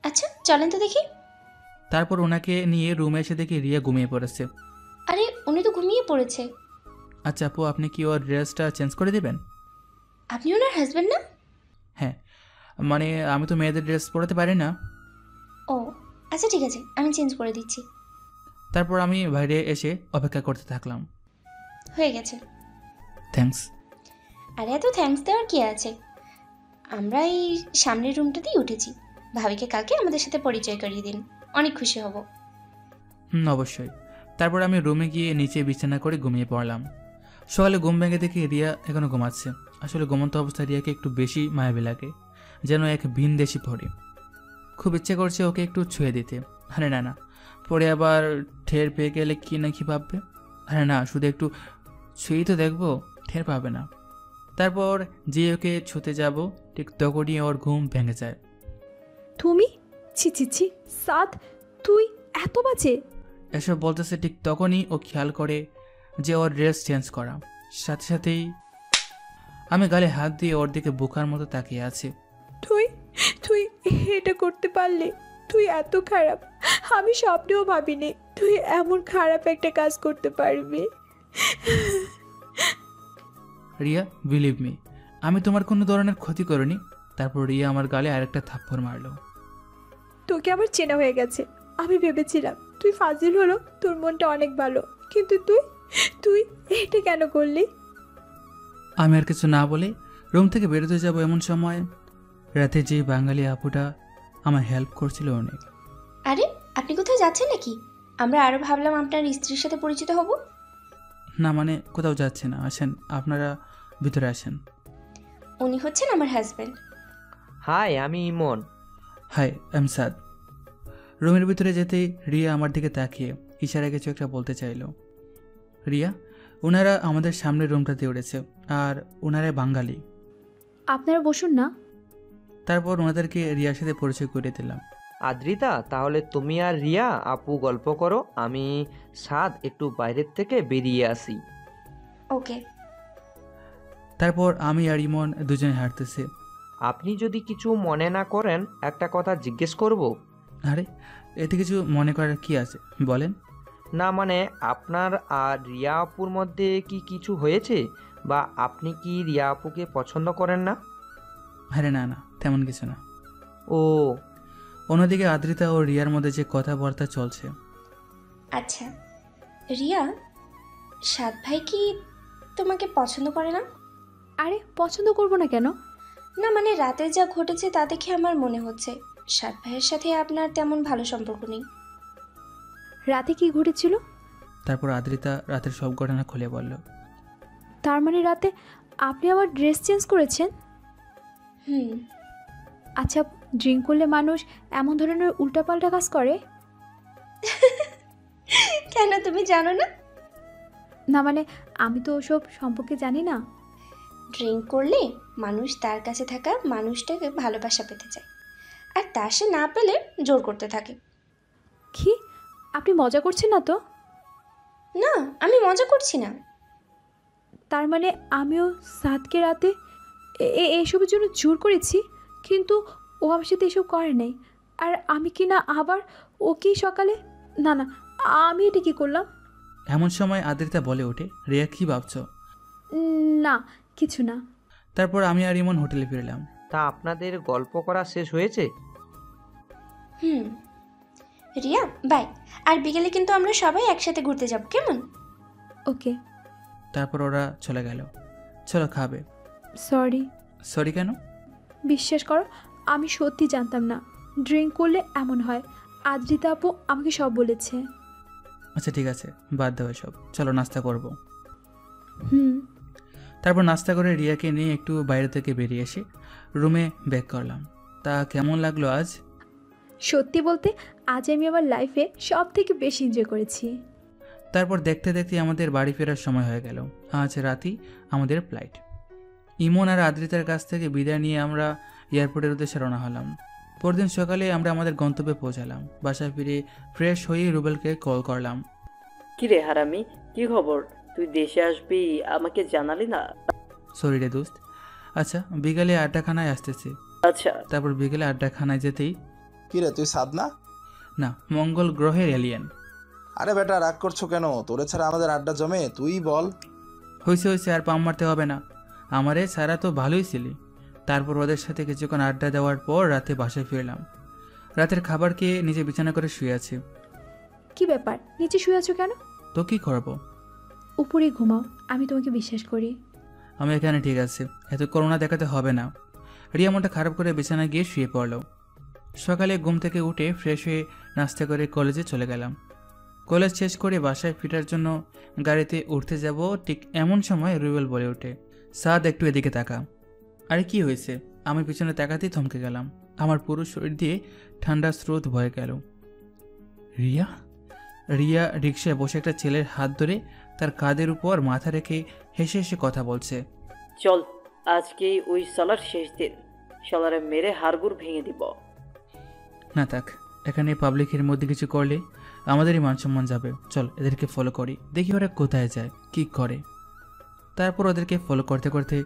আচ্ছা, চলেন তো দেখি। তারপর ওনাকে নিয়ে রুমে এসে দেখি রিয়া ঘুমিয়ে পড়েছে। আরে, উনি তো ঘুমিয়ে পড়েছে। আচ্ছা আপু, আপনি কি ওর ড্রেসটা চেঞ্জ করে দেবেন? আপনি ওনার হাজবেন্ড না? হ্যাঁ, মানে আমি তো মেয়েদের ড্রেস পরাতে পারি না। ও আচ্ছা, ঠিক আছে, আমি চেঞ্জ করে দিচ্ছি। তারপর আমি বাইরে এসে অপেক্ষা করতে থাকলাম। হয়ে গেছে। থ্যাঙ্কস। আরে এত থ্যাঙ্কস দেওয়ার কি আছে, আমরা এই সামনের রুমটাতেই উঠেছি। ভাবিকে কালকে আমাদের সাথে পরিচয় করিয়ে দিন, অনেক খুশি হব। অবশ্যই। তারপর আমি রুমে গিয়ে নিচে বিছানা করে ঘুমিয়ে পড়লাম। সকালে ঘুম ভেঙে দেখি রিয়া এখনো ঘুমাচ্ছে। আসলে ঘুমন্ত অবস্থায় রিয়াকে একটু বেশি মায়াবী লাগে, যেন এক ভিনদেশি পড়ে। খুব ইচ্ছে করছে ওকে একটু ছুঁয়ে দিতে। আরে না না, পরে আবার ঠের পেয়ে গেলে কি না কি ভাববে। আরে না, শুধু একটু ছুঁয়েই তো দেখবো, ঠের পাবে না। তারপর যে ওকে ছুঁতে যাব, ঠিক তখনই ওর ঘুম ভেঙে যায়। তুমি? ছি ছি ছি, সাদ, তুই এত বাজে! এসব বলতেছে ঠিক তখনই ও খেয়াল করে যে ওর ড্রেস চেঞ্জ করা। সাথে সাথেই আমি গালে হাত দিয়ে ওর দিকে বোকার মতো তাকিয়ে আছি। তুই তুই এটা করতে পারলি? তুই এত খারাপ, আমি স্বপ্নেও ভাবিনি তুই এমন খারাপ একটা কাজ করতে পারবি। রিয়া, বিলিভ মি, আমি তোমার কোনো ধরনের ক্ষতি করিনি। তারপর রিয়া আমার গালে আরেকটা থাপ্পড় মারলো। তোকে আবার চেনা হয়ে গেছে। আমি ভেবেছিলাম তুই ফাজিল হলো, তোর মনটা অনেক ভালো, কিন্তু তুই তুই এটা কেন করলি? আমি আর কিছু না বলে রুম থেকে বেরোতে যাব, এমন সময় রাতে যে বাঙালি আপুটা আমার হেল্প করছিল অনেক। আরে, আপনি কোথাও যাচ্ছেন নাকি? আমরা আরো ভাবলাম আপনার স্ত্রীর সাথে পরিচিত হব। না মানে কোথাও যাচ্ছে না, আসেন আপনারা ভিতরে আসেন। উনি হচ্ছেন আমার হাজবেন্ড। হাই, আমি ইমন। হাই, আই এম সাদ। রুমের ভিতরে যেতেই রিয়া আমার দিকে তাকিয়ে ইশারায় কিছু একটা বলতে চাইল। রিয়া, ওনারা আমাদের সামনের রুমটাতে উঠেছে, আর ওনারা বাঙালি। আপনারা বসুন না। তারপর ওনাদেরকে রিয়ার সাথে পরিচয় করে দিলাম। আদ্রিতা, তাহলে তুমি আর রিয়া আপু গল্প করো, আমি সাদ একটু বাইরের থেকে বেরিয়ে আসি। ওকে। তারপর আমি আর ইমন দুজনে হাঁটতেছি। আপনি যদি কিছু মনে না করেন একটা কথা জিজ্ঞেস করব? আরে এতে কিছু মনে করার কি আছে, বলেন। না মানে আপনার আর রিয়া আপুর মধ্যে কি কিছু হয়েছে, বা আপনি কি রিয়া আপুকে পছন্দ করেন না? আরে না না, তেমন কিছু না। ও। অন্যদিকে আদ্রিতা ও রিয়ার মধ্যে যে কথাবার্তা চলছে। আচ্ছা রিয়া, সাদ ভাই কি তোমাকে পছন্দ করে না? আরে পছন্দ করব না কেন? না মানে রাতে যা ঘটেছে তা দেখে আমার মনে হচ্ছে সাদ ভাইয়ের সাথে আপনার তেমন ভালো সম্পর্ক নেই। রাতে কি ঘটেছিল? তারপর আদ্রিতা রাতের সব ঘটনা খুলে বলল। তার মানে রাতে আপনি আবার ড্রেস চেঞ্জ করেছেন? হুম। আচ্ছা, ড্রিঙ্ক করলে মানুষ এমন ধরনের উল্টাপাল্টা কাজ করে? কেন, তুমি জানো না? না মানে আমি তো ওসব সম্পর্কে জানি না। ড্রিঙ্ক করলে মানুষ তার কাছে থাকা মানুষটাকে ভালোবাসা পেতে চায়, আর তা সে না পেলে জোর করতে থাকে। কি, আপনি মজা করছেন না তো? না, আমি মজা করছি না। তার মানে আমিও সাদকে রাতে এসবের জন্য জোর করেছি, কিন্তু ও আমার সাথে এসব করে নাই। আর আমি কি না আবার ও কি সকালে? না না, আমি এটা কি করলাম? এমন সময় আদ্রিতা বলে ওঠে, রিয়া কি ভাবছো? না কিছু না। তারপর আমি আর ইমন হোটেলে ফিরলাম। তা আপনাদের গল্প করা শেষ হয়েছে? হুম। রিয়া বাই, আর বিকেলে কিন্তু আমরা সবাই একসাথে ঘুরতে যাব, কেমন? ওকে। তারপর ওরা চলে গেল। চলো খাবে। সরি। সরি কেন? বিশ্বাস করো, আমি সত্যি জানতাম না ড্রিঙ্ক করলে এমন হয়। আদ্রিতা আপু আমাকে সব বলেছে। আচ্ছা ঠিক আছে, বাদ দাও সব, চলো নাস্তা করব। হুম। তারপর নাস্তা করে রিয়াকে নিয়ে একটু বাইরে থেকে বেরিয়ে এসে রুমে ব্যাক করলাম। তা কেমন লাগলো আজ? সত্যি বলতে আজ আমি আমার লাইফে সব থেকে বেশি এনজয় করেছি। তারপর দেখতে দেখতে আমাদের বাড়ি ফেরার সময় হয়ে গেল। আজ রাতেই আমাদের ফ্লাইট। ইমন আর আদ্রিতার কাছ থেকে বিদায় নিয়ে আমরা এয়ারপোর্টের উদ্দেশ্যে রওনা হলাম। পরদিন সকালে আমরা আমাদের গন্তব্যে পৌঁছালাম। বাসায় ফিরে ফ্রেশ হয়ে রুবেলকে কল করলাম। কি রে হারামি, কি খবর? তুই দেশে আসবি আমাকে জানালি না? সরি রে দোস্ত। আচ্ছা বিকালে আড্ডাখানায় আসতেছি। আচ্ছা। তারপর বিকেলে আড্ডাখানায় যেতেই, কি রে তুই সাদ না? না, মঙ্গল গ্রহের এলিয়েন। আরে বেটা রাগ করছো কেন? তোরে ছাড়া আমাদের আড্ডা জমে, তুই বল। হয়েছে আর পাম মারতে হবে না, আমারে ছাড়া তো ভালোই ছিলি। তারপর ওদের সাথে কিছুক্ষণ আড্ডা দেওয়ার পর রাতে বাসায় ফিরলাম। রাতের খাবার খেয়ে নিচে বিছানা করে শুয়ে আছি। কি ব্যাপার, নিচে শুয়ে আছো কেন? তো কি করবো? উপরে ঘুমাও, আমি তোমাকে বিশ্বাস করি। আমি এখানে ঠিক আছে, এত করোনা দেখাতে হবে না। রিয়া মনটা খারাপ করে বিছানায় গিয়ে শুয়ে পড়ল। সকালে ঘুম থেকে উঠে ফ্রেশ হয়ে নাস্তা করে কলেজে চলে গেলাম। কলেজ শেষ করে বাসায় ফিরার জন্য গাড়িতে উঠতে যাব, ঠিক এমন সময় রুবেল বলে ওঠে, সাদ একটু এদিকে তাকা। আরে কি হয়েছে? আমি পিছনে তাকাতেই থমকে গেলাম। আমার পুরো শরীর দিয়ে ঠান্ডা স্রোত বয়ে গেল। রিয়া রিয়া রিকশায় বসে একটা ছেলের হাত ধরে তার কাঁধের উপর মাথা রেখে হেসে হেসে কথা বলছে। চল, আজকেই ওই সালার শেষ দিন, সালারে মেরে হাড়গুড় ভেঙে দিব। না থাক, এখানে পাবলিকের মধ্যে কিছু করলে আমাদেরই মান সম্মান যাবে। চল এদেরকে ফলো করি, দেখি ওরা কোথায় যায়, কি করে। তারপর ওদেরকে ফলো করতে করতে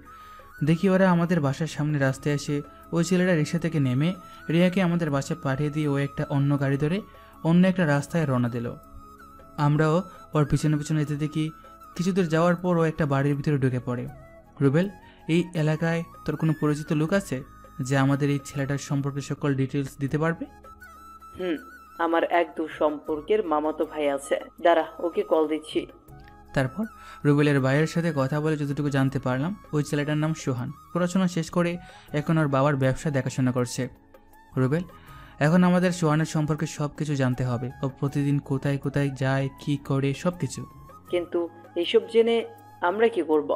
দেখি ওরা আমাদের বাসার সামনে রাস্তায় এসে ওই ছেলেটা রিক্সা থেকে নেমে রিয়াকে আমাদের বাসায় পাঠিয়ে দিয়ে ও একটা অন্য গাড়ি ধরে অন্য একটা রাস্তায় রওনা দিল। আমরাও ওর পিছনে পিছনে যেতে দেখি কিছু দূর যাওয়ার পর ও একটা বাড়ির ভিতরে ঢুকে পড়ে। রুবেল, এই এলাকায় তোর কোনো পরিচিত লোক আছে যে আমাদের এই ছেলেটার সম্পর্কে সকল ডিটেলস দিতে পারবে? আমার এক দূর সম্পর্কের মামাতো ভাই আছে, দাঁড়া ওকে কল দিচ্ছি। তারপর রুবেলের ভাইয়ের সাথে কথা বলে যতটুকু জানতে পারলাম, ওই ছেলেটার নাম সোহান। পড়াশোনা শেষ করে এখন ওর বাবার ব্যবসা দেখাশোনা করছে। রুবেল, এখন আমাদের সোহানের সম্পর্কে সব কিছু জানতে হবে। ও প্রতিদিন কোথায় কোথায় যায়, কি করে, সব কিছু। কিন্তু এইসব জেনে আমরা কি করব?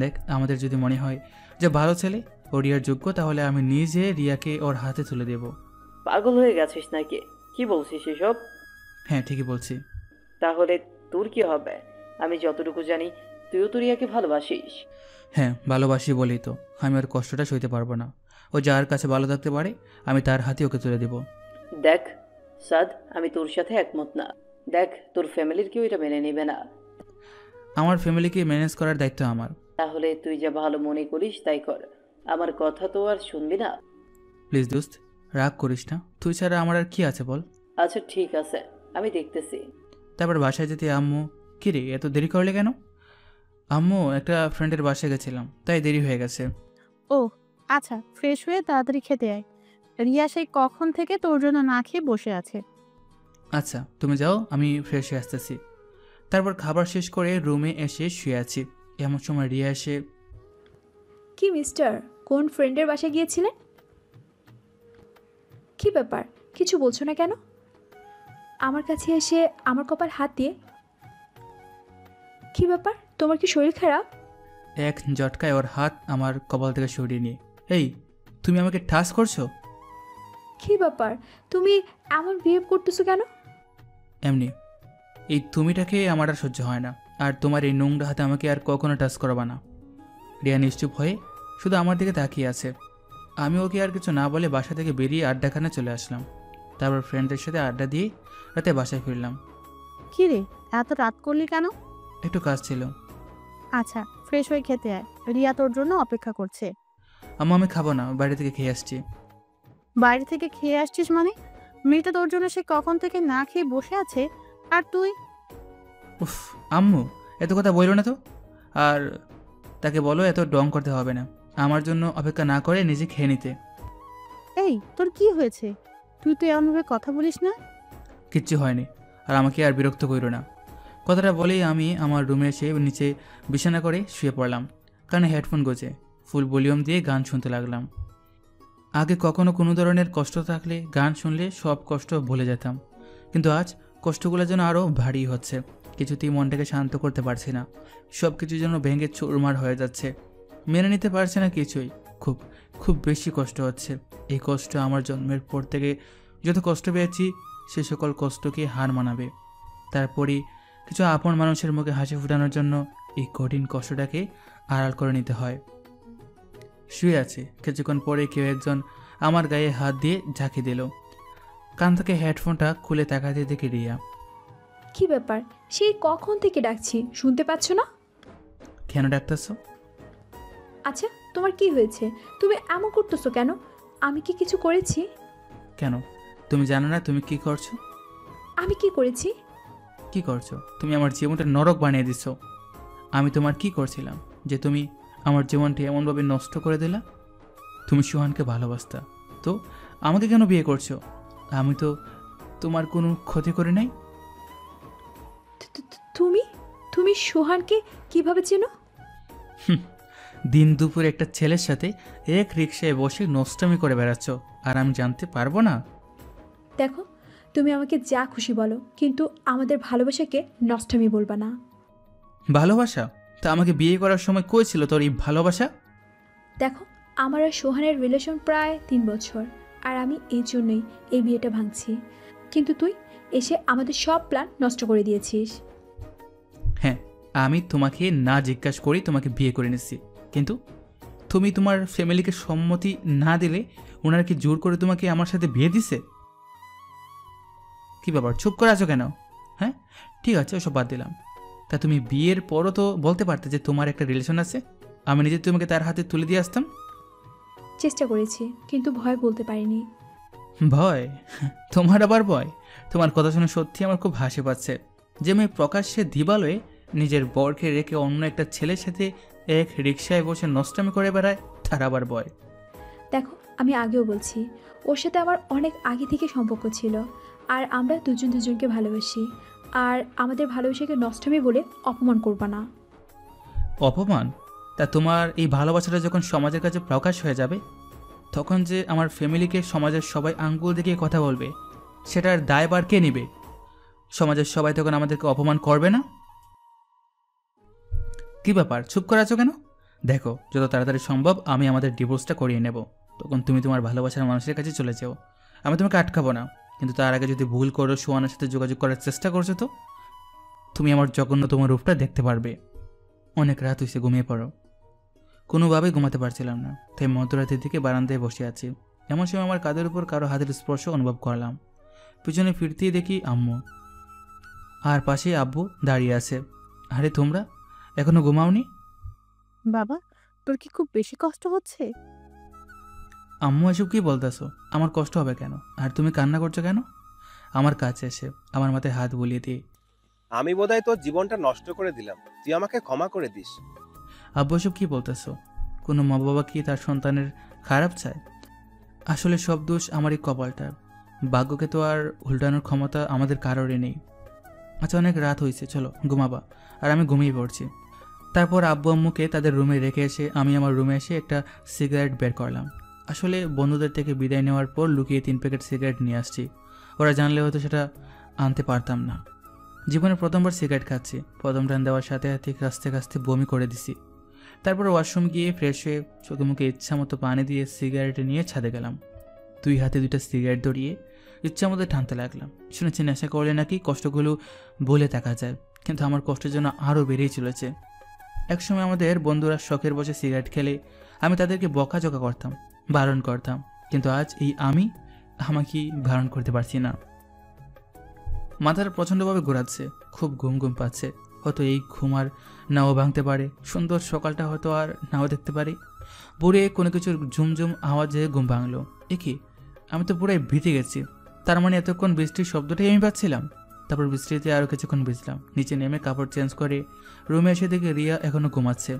দেখ, আমাদের যদি মনে হয় যে ভালো ছেলে ও রিয়ার যোগ্য, তাহলে আমি নিজে রিয়াকে ওর হাতে তুলে দেব। পাগল হয়ে গেছিস নাকি? কি বলছিস এসব? হ্যাঁ ঠিকই বলছি। তাহলে তোর কি হবে? আমি যতটুকু জানি তুইও তো রিয়াকে ভালোবাসিস। হ্যাঁ ভালোবাসি বলেই তো আমি ওর কষ্টটা সইতে পারবো না। ও যার কাছে ভালো থাকতে পারে আমি তার হাতে ওকে তুলে দেব। দেখ সাদ, আমি তোর সাথে একমত না। দেখ, তোর ফ্যামিলির কেউ এটা মেনে নেবে না। আমার ফ্যামিলিকে ম্যানেজ করার দায়িত্ব আমার। তাহলে তুই যা ভালো মনে করিস তাই কর, আমার কথা তো আর শুনবি না। প্লিজ দোস্ত, রাগ করিস না, তুই ছাড়া আমার আর কি আছে বল। আচ্ছা ঠিক আছে, আমি দেখতেছি। তারপর বাসায় যেতে আম্মু, কিরে এত দেরি করলে কেন? আম্মু, একটা ফ্রেন্ডের বাসায় গেছিলাম, তাই দেরি হয়ে গেছে। ও আচ্ছা, ফ্রেশ হয়ে তাড়াতাড়ি খেতে আয়। রিয়া সেই কখন থেকে তোর জন্য না খেয়ে বসে আছে। আচ্ছা তুমি যাও, আমি ফ্রেশ হয়ে আসতেছি। তারপর খাবার শেষ করে রুমে এসে শুয়ে আছি। এমন সময় রিয়া এসে, কি মিস্টার, কোন ফ্রেন্ডের বাসায় গিয়েছিলেন? কি ব্যাপার, কিছু বলছো না কেন? আমার কাছে এসে আমার কপাল হাত দিয়ে, কি ব্যাপার, তোমার কি শরীর খারাপ? এক ঝটকায় ওর হাত আমার কপাল থেকে সরিয়ে নিয়ে, এই তুমি আমাকে ঠাস করছো? কি ব্যাপার, তুমি এমন বিহেভ করতেছো কেন? এমনি, এই তুমিটাকে আমার আর সহ্য হয় না, আর তোমার এই নোংরা হাতে আমাকে আর কখনো টাচ করবা না। রিয়া নিশ্চুপ হয়ে শুধু আমার দিকে তাকিয়ে আছে। আমি ওকে আর কিছু না বলে বাসা থেকে বেরিয়ে আড্ডাখানে চলে আসলাম। তারপর ফ্রেন্ডদের সাথে আড্ডা দিয়ে রাতে বাসায় ফিরলাম। কি রে, এত রাত করলি কেন? একটু কাজ ছিল। আচ্ছা ফ্রেশ হয়ে খেতে আয়, রিয়া তোর জন্য অপেক্ষা করছে। আম্মু, আমি খাবো না, বাইরে থেকে খেয়ে আসছি। বাইরে থেকে খেয়ে আসছিস মানে? মেয়েটা তোর জন্য সে কখন থেকে না খেয়ে বসে আছে, আর তুই? উফ আম্মু, এত কথা বললো না তো। আর তাকে বলো এত ডং করতে হবে না, আমার জন্য অপেক্ষা না করে নিজে খেয়ে নিতে। এই তোর কি হয়েছে? তুই তো এমনভাবে কথা বলিস না। কিচ্ছু হয়নি, আর আমাকে আর বিরক্ত করো না। কথাটা বলেই আমি আমার রুমে এসে নিচে বিছানা করে শুয়ে পড়লাম। কানে হেডফোন গোজে ফুল ভলিউম দিয়ে গান শুনতে লাগলাম। আগে কখনো কোনো ধরনের কষ্ট থাকলে গান শুনলে সব কষ্ট ভুলে যেতাম, কিন্তু আজ কষ্টগুলো যেন আরও ভারী হচ্ছে। কিছুতেই মনটাকে শান্ত করতে পারছি না, সব কিছু যেন ভেঙে চুরমার হয়ে যাচ্ছে। মেনে নিতে পারছি না কিছুই, খুব খুব বেশি কষ্ট হচ্ছে। এই কষ্ট আমার জন্মের পর থেকে যত কষ্ট পেয়েছি সে সকল কষ্টকে হার মানাবে। তারপরই কিছু আপন মানুষের মুখে হাসি ফোটানোর জন্য এই কঠিন কষ্টটাকে আড়াল করে নিতে হয়। শুয়ে আছে, কিছুক্ষণ পরে কেউ একজন আমার গায়ে হাত দিয়ে ঝাঁকি দিল। কান থেকে হেডফোনটা খুলে তাকাতে দেখি রিয়া। কি ব্যাপার, সেই কখন থেকে ডাকছি, শুনতে পাচ্ছ না? কেন ডাকতেছো? আচ্ছা তোমার কি হয়েছে, তুমি এমন করতেছো কেন? আমি কি কিছু করেছি? কেন, তুমি জানো না তুমি কি করছো? আমি কি করেছি? কি করছো? তুমি আমার জীবনটা নরক বানিয়ে দিচ্ছ। আমি তোমার কি করছিলাম যে তুমি আমার জীবনটা এমনভাবে নষ্ট করে দিলা? তুমি সোহানকে ভালোবাসতা, তো আমাকে কেন বিয়ে করছো? আমি তো তোমার কোনো ক্ষতি করে নাই। তুমি তুমি সোহানকে কিভাবে চেনো? দিন দুপুরে একটা ছেলের সাথে এক রিক্সায় বসে নষ্টামি করে বেড়াচ্ছ, আর আমি জানতে পারবো না? দেখো, তুমি আমাকে যা খুশি বলো, কিন্তু আমাদের ভালোবাসাকে নষ্টামি বলবা না। ভালোবাসা? তা আমাকে বিয়ে করার সময় কই ছিল তোর এই ভালোবাসা? দেখো, আমার আর সোহানের রিলেশন প্রায় 3 বছর, আর আমি এই জন্যই এই বিয়েটা ভাঙছি। কিন্তু তুই এসে আমাদের সব প্ল্যান নষ্ট করে দিয়েছিস। হ্যাঁ, আমি তোমাকে না জিজ্ঞাসা করি তোমাকে বিয়ে করে নিচ্ছি, কিন্তু তুমি তোমার ফ্যামিলিকে সম্মতি না দিলে ওনারা কি জোর করে তোমাকে আমার সাথে বিয়ে দিছে? কি ব্যাপার, চুপ করে আছো কেন? হ্যাঁ ঠিক আছে, ওসব বাদ দিলাম। তা তুমি বিয়ের পরও তো বলতে পারতে যে তোমার একটা রিলেশন আছে, আমি নিজে তোমাকে তার হাতে তুলে দিয়ে আসতাম। চেষ্টা করেছি, কিন্তু ভয় বলতে পারিনি। ভয়? তোমার আবার ভয়? তোমার কথা শুনে সত্যি আমার খুব হাসি পাচ্ছে যে মেয়ে প্রকাশ্যে দিবালয়ে নিজের বরকে রেখে অন্য একটা ছেলের সাথে এক রিক্সায় বসে নষ্টামি করে বেড়ায়, তার আবার ভয়। দেখো, আমি আগেও বলছি, ওর সাথে আমার অনেক আগে থেকে সম্পর্ক ছিল, আর আমরা দুজন দুজনকে ভালোবাসি। আর আমাদের ভালোবাসাকে নষ্টামি বলে অপমান করবা না। অপমান? তা তোমার এই ভালোবাসাটা যখন সমাজের কাছে প্রকাশ হয়ে যাবে, তখন যে আমার ফ্যামিলিকে সমাজের সবাই আঙ্গুল দেখিয়ে কথা বলবে, সেটার দায়ভার কে নেবে? সমাজের সবাই তখন আমাদেরকে অপমান করবে না? কি ব্যাপার, চুপ করে আছো কেন? দেখো, যত তাড়াতাড়ি সম্ভব আমি আমাদের ডিভোর্সটা করিয়ে নেব, তখন তুমি তোমার ভালোবাসার মানুষের কাছে চলে যাও। আমি তোমাকে আটকাবো না, কিন্তু তার আগে যদি ভুল করো সোহানের সাথে যোগাযোগ করার চেষ্টা করছো, তো তুমি আমার জঘন্যতম রূপটা দেখতে পারবে। অনেক রাত হয়েছে, ঘুমিয়ে পড়ো। কোনোভাবেই ঘুমাতে পারছিলাম না, তাই মধ্যরাতের দিকে বারান্দায় বসে আছি। এমন সময় আমার কাঁধের উপর কারো হাতের স্পর্শ অনুভব করলাম। পিছনে ফিরতেই দেখি আম্মু, আর পাশে আব্বু দাঁড়িয়ে আছে। আরে তোমরা এখনো ঘুমাওনি? বাবা, তোর কি খুব বেশি কষ্ট হচ্ছে? আম্মু এসব কি বলতেছো? আমার কষ্ট হবে কেন? আর তুমি কান্না করছো কেন? আমার কাছে এসে আমার মাথায় হাত বুলিয়ে দিয়ে, আমি বোধহয় তোর জীবনটা নষ্ট করে দিলাম, তুই আমাকে ক্ষমা করে দিস। আব্বু এসব কি বলতেছো? কোনো মা বাবা কি তার সন্তানের খারাপ চায়? আসলে সব দোষ আমারই কপালটার। ভাগ্যকে তো আর উল্টানোর ক্ষমতা আমাদের কারোরই নেই। আচ্ছা, অনেক রাত হয়েছে, চলো ঘুমাবা। আর আমি ঘুমিয়ে পড়ছি। তারপর আব্বু আম্মুকে তাদের রুমে রেখে এসে আমি আমার রুমে এসে একটা সিগারেট বের করলাম। আসলে বন্ধুদের থেকে বিদায় নেওয়ার পর লুকিয়ে 3 প্যাকেট সিগারেট নিয়ে আসছি। ওরা জানলে হয়তো সেটা আনতে পারতাম না। জীবনে প্রথমবার সিগারেট খাচ্ছি। প্রথম টান দেওয়ার সাথে সাথে কাস্তে কাস্তে বমি করে দিছি। তারপর ওয়াশরুম গিয়ে ফ্রেশ হয়ে চোখে মুখে ইচ্ছা মতো পানি দিয়ে সিগারেট নিয়ে ছাদে গেলাম। 2 হাতে 2টা সিগারেট ধরিয়ে ইচ্ছা মতো টানতে লাগলাম। শুনেছি নেশা করলে নাকি কষ্টগুলো বলে থাকা যায়, কিন্তু আমার কষ্টের জন্য আরও বেড়েই চলেছে। একসময় আমাদের বন্ধুরা শখের বসে সিগারেট খেলে আমি তাদেরকে বকাঝকা করতাম, বারণ করতাম, কিন্তু আজ এই আমি আমাকে বারণ করতে পারছি না। মাথাটা প্রচণ্ডভাবে ঘোরাচ্ছে, খুব ঘুম ঘুম পাচ্ছে। হয়তো এই ঘুম আর নাও ভাঙতে পারে, সুন্দর সকালটা হয়তো আর নাও দেখতে পারি। পুরে কোনো কিছুর ঝুমঝুম আওয়াজে ঘুম ভাঙলো। কি, আমি তো পুরাই ভিজে গেছি। তার মানে এতক্ষণ বৃষ্টির শব্দটাই আমি পাচ্ছিলাম। তারপর বৃষ্টিতে আরও কিছুক্ষণ ভিজলাম। নিচে নেমে কাপড় চেঞ্জ করে রুমে এসে দেখি রিয়া এখনও ঘুমাচ্ছে।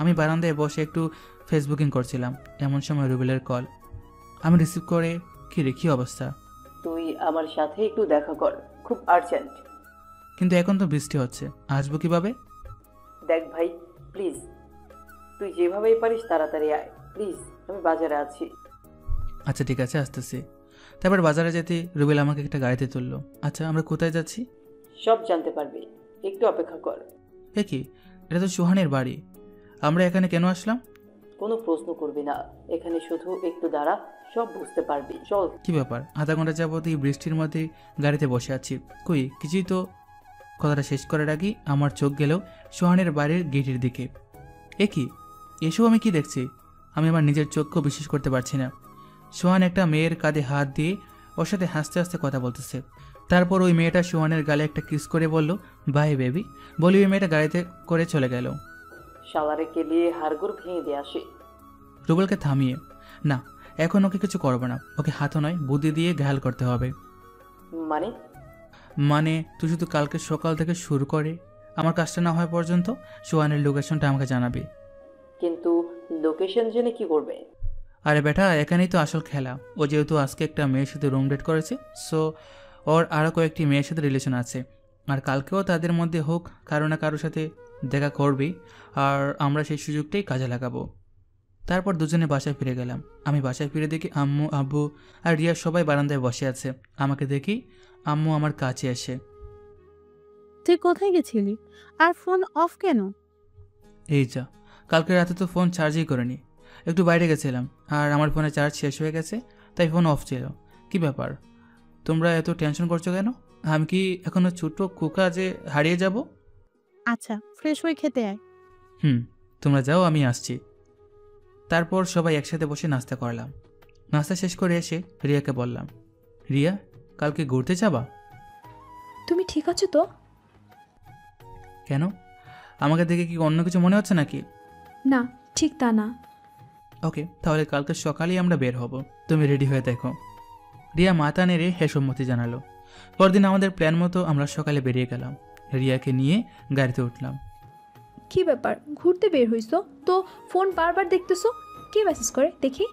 আমি বারান্দায় বসে একটু ফেসবুকিং করছিলাম। এমন সময় রুবেলের কল। আমি রিসিভ করে, কি রে, কি অবস্থা? তুই আমার সাথে একটু দেখা কর, খুব আর্জেন্ট। কিন্তু এখন তো বৃষ্টি হচ্ছে, আসবো কিভাবে? দেখ ভাই, প্লিজ তুই যেভাবেই পারিস তাড়াতাড়ি আয় প্লিজ, আমি বাজারে আছি। আচ্ছা ঠিক আছে, আসতেছি। তারপর বাজারে যেতে রুবেল আমাকে একটা গাড়িতে তুললো। আচ্ছা, আমরা কোথায় যাচ্ছি? সব জানতে পারবি, একটু অপেক্ষা কর। কি, এটা তো সোহানের বাড়ি। আমরা এখানে কেন আসলাম? কোনো প্রশ্ন করবি না, এখানে শুধু একটু দাঁড়া, সব বুঝতে পারবি। চল। কি ব্যাপার, আধা ঘন্টা যাবত এই বৃষ্টির মধ্যে গাড়িতে বসে আছি, কই কিছুই তো। কথাটা শেষ করার আগেই আমার চোখ গেল সোহানের বাড়ির গেটের দিকে। কি, এসব আমি কি দেখছি? আমি আমার নিজের চোখকেও বিশ্বাস করতে পারছি না। সোহান একটা মেয়ের কাঁধে হাত দিয়ে ওর সাথে হাসতে হাসতে কথা বলতেছে। তারপর ওই মেয়েটা সোহানের গালে একটা কিস করে বলল, বাই বেবি। বলি ওই মেয়েটা গাড়িতে করে চলে গেল। শালারে কেলিয়ে হাড়গোড় ভেঙে দিয়ে আসে। রুবেলকে থামিয়ে, না এখন ওকে কিছু করবো না, ওকে হাতও নয় বুদ্ধি দিয়ে ঘায়াল করতে হবে। মানে তুই শুধু কালকে সকাল থেকে শুরু করে আমার কাজটা না হওয়া পর্যন্ত সোহানের লোকেশনটা আমাকে জানাবি। কিন্তু লোকেশন জেনে কি করবে? আরে বেটা, এখানেই তো আসল খেলা। ও যেহেতু আজকে একটা মেয়ের সাথে রুম ডেট করেছে, সো ওর আরও কয়েকটি মেয়ের সাথে রিলেশন আছে। আর কালকেও তাদের মধ্যে হোক কারো না কারোর সাথে দেখা করবি, আর আমরা সেই সুযোগটাই কাজে লাগাবো। তারপর দুজনে বাসায় ফিরে গেলাম। আমি বাসায় ফিরে দেখি আম্মু, আব্বু আর রিয়া সবাই বারান্দায় বসে আছে। আমাকে দেখি আম্মু আমার কাছে এসে, তুই কোথায় গেছিলি আর ফোন অফ কেন? এই যা, কালকে রাতে তো ফোন চার্জই করিনি, একটু বাইরে গেছিলাম আর আমার ফোনে চার্জ শেষ হয়ে গেছে, তাই ফোন অফ ছিল। কি ব্যাপার, তোমরা এত টেনশন করছো কেন? আমি কি এখনো ছোট কুকা যে হারিয়ে যাব? আচ্ছা, ফ্রেশ হয়ে খেতে আয়। তোমরা যাও, আমি আসছি। তারপর সবাই একসাথে বসে নাস্তা করলাম। নাস্তা শেষ করে এসে রিয়াকে বললাম, রিয়া কালকে ঘুরতে যাবা? তুমি ঠিক আছো তো? কেন, আমাকে দেখে কি অন্য কিছু মনে হচ্ছে নাকি? না, ঠিক তা না। ওকে, তাহলে কালকে সকালেই আমরা বের হব, তুমি রেডি হয়ে দেখো। রিয়া মাথা নেড়ে সম্মতি জানালো। পরদিন আমাদের প্ল্যান মতো আমরা সকালে বেরিয়ে গেলাম। রিয়াকে নিয়ে গাড়িতে উঠলাম। কি ব্যাপার, ঘুরতে বের হইছো তো ফোন বারবার দেখতেছো? কে মেসেজ করে দেখি?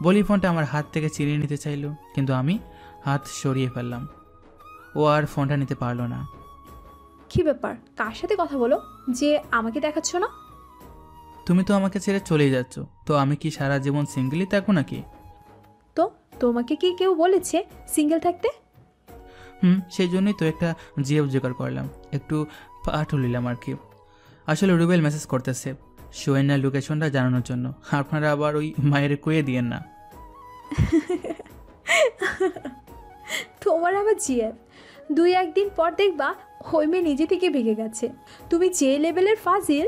বলি ফোনটা আমার হাত থেকে ছিনিয়ে নিতে চাইলো, কিন্তু আমি হাত সরিয়ে ফেললাম। ও আর ফোনটা নিতে পারলো না। কি ব্যাপার, কার সাথে কথা বলো যে আমাকে দেখাচ্ছ না? তুমি তো আমাকে ছেড়ে চলেই যাচ্ছ, তো আমি কি সারা জীবন সিঙ্গেলই থাকবো নাকি? তো তোমাকে কি কেউ বলেছে সিঙ্গেল থাকতে? সেই জন্যই তো একটা জিএফ জোগাড় করলাম, একটু পাঠও নিলাম আর কি। আসলে রুবেল মেসেজ করতেছে সোহেনের লোকেশনটা জানানোর জন্য। আপনারা আবার ওই মায়ের কয়ে দিয়েন না। তোমার আবার জিএফ? 2-1 দিন পর দেখবা ওই মেয়ে নিজে থেকে ভেঙে গেছে। তুমি যে লেভেলের ফাজিল।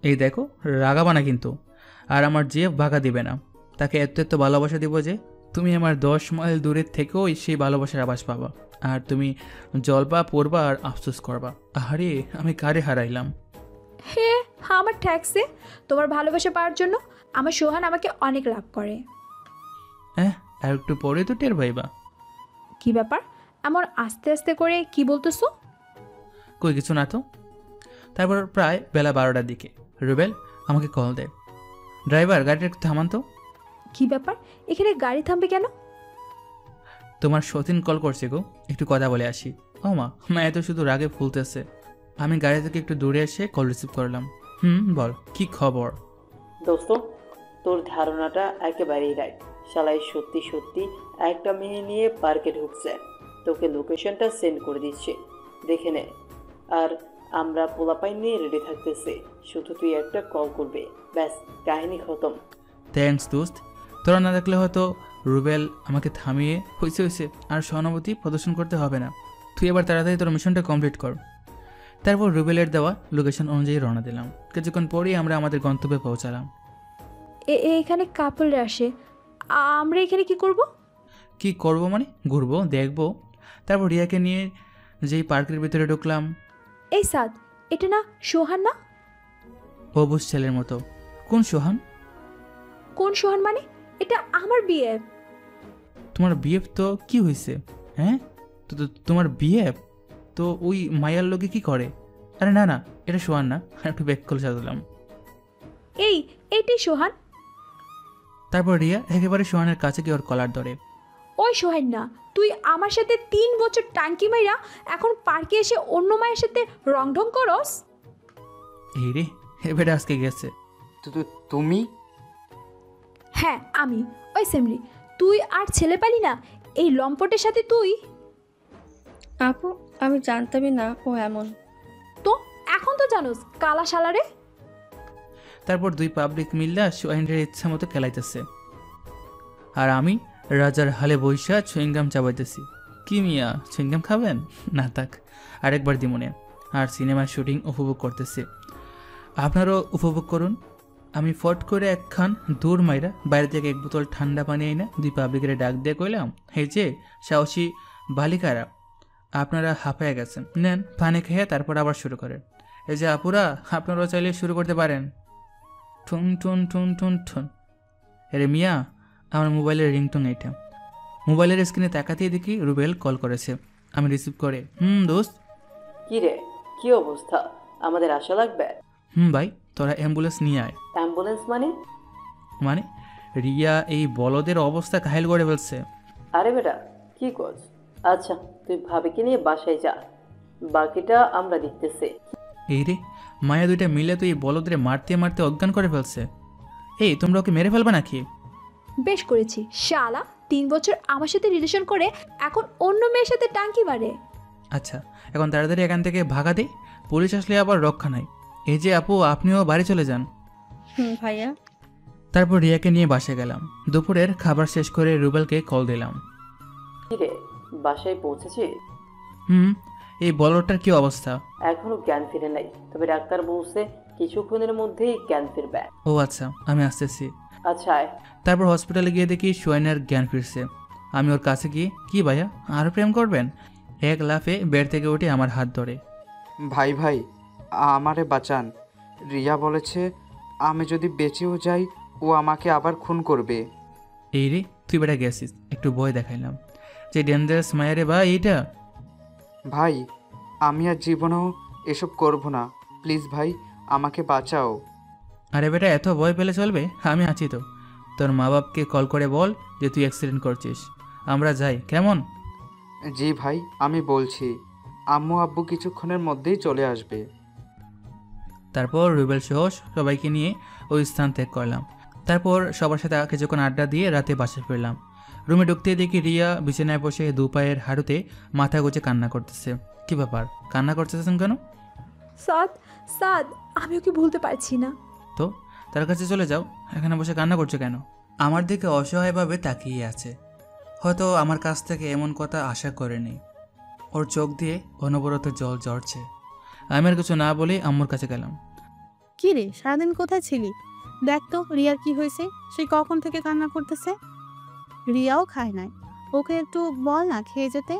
এই দেখো, রাগাবা না কিন্তু। আর আমার জিএফ ভাগা দিবে না। তাকে এত এত ভালোবাসা দিব যে তুমি আমার 10 মাইল দূরের থেকেও সেই ভালোবাসার আভাস পাবা, আর তুমি জলবা পড়বা আর আফসোস করবা, আরে আমি কারে হারাইলাম। হে আমার ট্যাক্সে তোমার ভালোবাসা পাওয়ার জন্য আমার সোহান আমাকে অনেক লাভ করে। হ্যাঁ, আর একটু পরে তো টের পাইবা। কি ব্যাপার এমন আস্তে আস্তে করে কি বলতেছো? কই কিছু না তো। তারপর প্রায় বেলা 12টার দিকে রুবেল আমাকে কল দেয়, ড্রাইভার গাড়িটা একটু থামান তো। কি ব্যাপার এখানে গাড়ি থামবে কেন? তোমার সতীন কল করছে গো, একটু কথা বলে আসি। ও মা, মায়া তো শুধু রাগে ফুলতেছে। আমি গাড়ি থেকে একটু দূরে এসে কল রিসিভ করলাম। বল কি খবর? দোস্ত, তোর ধারণাটা একেবারেই রাইট। শালাই সত্যি সত্যি একটা মেয়ে নিয়ে পার্কে ঢুকছে, তোকে লোকেশনটা সেন্ড করে দিচ্ছে, দেখে নে। আর আমরা পোলাপাই নিয়ে রেডি থাকতেছি, শুধু তুই একটা কল করবে, ব্যাস কাহিনী খতম। থ্যাঙ্কস দোস্ত, তোরা না দেখলে হয়তো রুবেল আমাকে থামিয়ে হয়েছে আর সহানুভূতি প্রদর্শন করতে হবে না। তুই এবার তাড়াতাড়ি তোর মিশনটা কমপ্লিট কর। তারপর রুবেলের দেওয়া লোকেশন অনুযায়ী রওনা দিলাম। কিছুক্ষণ পরেই আমরা আমাদের গন্তব্যে পৌঁছালাম। এখানে কাপলরা আসে, আমরা এখানে কি করব? কি করব মানে ঘুরবো, দেখবো। তারপর রিয়াকে নিয়ে যেই পার্কের ভিতরে ঢুকলাম। এই সাদ, এটা না সোহান না? অবুজ ছেলের মতো। কোন সোহান? কোন সোহান মানে? এটা আমার বিএফ। তোমার বিএফ তো কি হয়েছে? হ্যাঁ, তো তোমার বিএফ তো ওই মায়ার লোকে কি করে? আরে না না, এটা সোহান না। একটু ব্যাক করে সাজলাম। এইটাই সোহান। তারপর রিয়া একেবারে সোহানের কাছে গিয়ে ওর কলার ধরে। ওই সোহান না, তুই আমার সাথে 3 বছর টাঙ্কি মাইরা এখন পার্কে এসে অন্য মায়ের সাথে রংঢং করস? এই রে, এবারে আজকে গেছে। তুমি? হ্যাঁ আমি। ওই সেমরি, তুই আর ছেলে পালি না এই লম্পটের সাথে? তুই? আপু, আমি জানতামই না ও এমন। তো এখন তো জানোস কালা শালারে। তারপর দুই পাবলিক মিল্লা সোহানের ইচ্ছা মতো খেলাইতেছে, আর আমি রাজার হালে বৈশা চুইংগাম চাবাইতেছি। কি মিয়া, চুইংগাম খাবেন? না থাক, আরেকবার দিমনে। আর সিনেমার শুটিং উপভোগ করতেছি, আপনারাও উপভোগ করুন। আমি ফট করে একখান দূর মাইরা বাইরে থেকে এক বোতল ঠান্ডা পানি আইনা দুই পাবলিকের ডাক দিয়ে কইলাম, এই যে সাহসী বালিকারা, আপনারা হাঁপায় গেছেন, নেন পানি খেয়ে তারপর আবার শুরু করেন। এই যে আপুরা, আপনারাও চাইলে শুরু করতে পারেন। ঠুন ঠুন ঠুন ঠুন ঠুন। আরে মিয়া, আমার মোবাইলের রিংটোন এটা। মোবাইলের স্ক্রিনে তাকাতেই দেখি রুবেল কল করেছে। আমি রিসিভ করে, দোস্ত। কি রে, কি অবস্থা? আমাদের আশা লাগবে? ভাই, তোরা অ্যাম্বুলেন্স নিয়ে আয়। অ্যাম্বুলেন্স মানে? রিয়া এই বলদের অবস্থা ঘায়েল করে ফেলছে। আরে বেটা, কি করছ? আচ্ছা, তুই ভাবিকে নিয়ে বাসায় যা, বাকিটা আমরা দেখতেছি। এই রে, মায়া দুইটা মিলে তো এই বলদরে মারতে মারতে অজ্ঞান করে ফেলছে। এই, তোমরা ওকে মেরে ফেলবে নাকি? বেশ করেছি, শালা 3 বছর আমার সাথে রিলেশন করে এখন অন্য মেয়ের সাথে টাঙ্কি মারে। আচ্ছা, এখন তাড়াতাড়ি এখান থেকে ভাগা দেই, পুলিশ আসলে আবার রক্ষা নাই। এই যে আপু, আপনিও বাড়ি চলে যান। ভাইয়া। তারপর রিয়াকে নিয়ে বাসায় গেলাম। দুপুরের খাবার শেষ করে রুবেলকে কল দিলাম। কি রে, বাসায় পৌঁছেছি? এই বলটার কি অবস্থা? এখনো জ্ঞান ফিরে নাই, তবে ডাক্তার বলছে কিছুক্ষণের মধ্যেই জ্ঞান ফিরবে। ও আচ্ছা, আমি আসতেছি। আচ্ছা। তারপর হসপিটালে গিয়ে দেখি সোহানের জ্ঞান ফিরছে। আমি ওর কাছে গিয়ে, কি ভাইয়া আরও প্রেম করবেন? এক লাফে বেড থেকে উঠে আমার হাত ধরে, ভাই আমারে বাঁচান। রিয়া বলেছে আমি যদি বেঁচেও যাই ও আমাকে আবার খুন করবে। এই রে, তুই বেটা গেছিস, একটু ভয় দেখাইলাম। যে ডেঞ্জারাস মায়ারে ভাই এইটা। ভাই, আমি আর জীবনেও এসব করব না, প্লিজ ভাই আমাকে বাঁচাও। আরে বেটা, এত ভয় পেলে চলবে? আমি আছি তো। তোর মা বাপকে কল করে বল যে তুই অ্যাক্সিডেন্ট করছিস, আমরা যাই, কেমন? জি ভাই, আমি বলছি। আম্মু আব্বু কিছুক্ষণের মধ্যেই চলে আসবে। তারপর রুবেল সহ সবাইকে নিয়ে ওই স্থান ত্যাগ করলাম। তারপর সবার সাথে কিছুক্ষণ আড্ডা দিয়ে রাতে বাসায় ফিরলাম। রুমে ঢুকতে দেখি রিয়া বিছানায় বসে দুপায়ের হাঁটুতে মাথা গুজে কান্না করতেছে। কি ব্যাপার, কান্না করতেছেন কেন? সাদ, আমি ওকে ভুলতে পারছি না। তো তার কাছে চলে যাও, এখানে বসে কান্না করছো কেন? আমার দিকে অসহায়ভাবে তাকিয়ে আছে, হয়তো আমার কাছ থেকে এমন কথা আশা করেনি। ওর চোখ দিয়ে অনবরত জল ঝরছে। আমি আর কিছু না বলে আম্মুর কাছে গেলাম। কি রে, সারাদিন কোথায় ছিলি? দেখ তো রিয়ার কি হয়েছে, সে কখন থেকে কান্না করতেছে। রিয়াও খায় নাই, ওকে একটু বল না খেয়ে যেতে।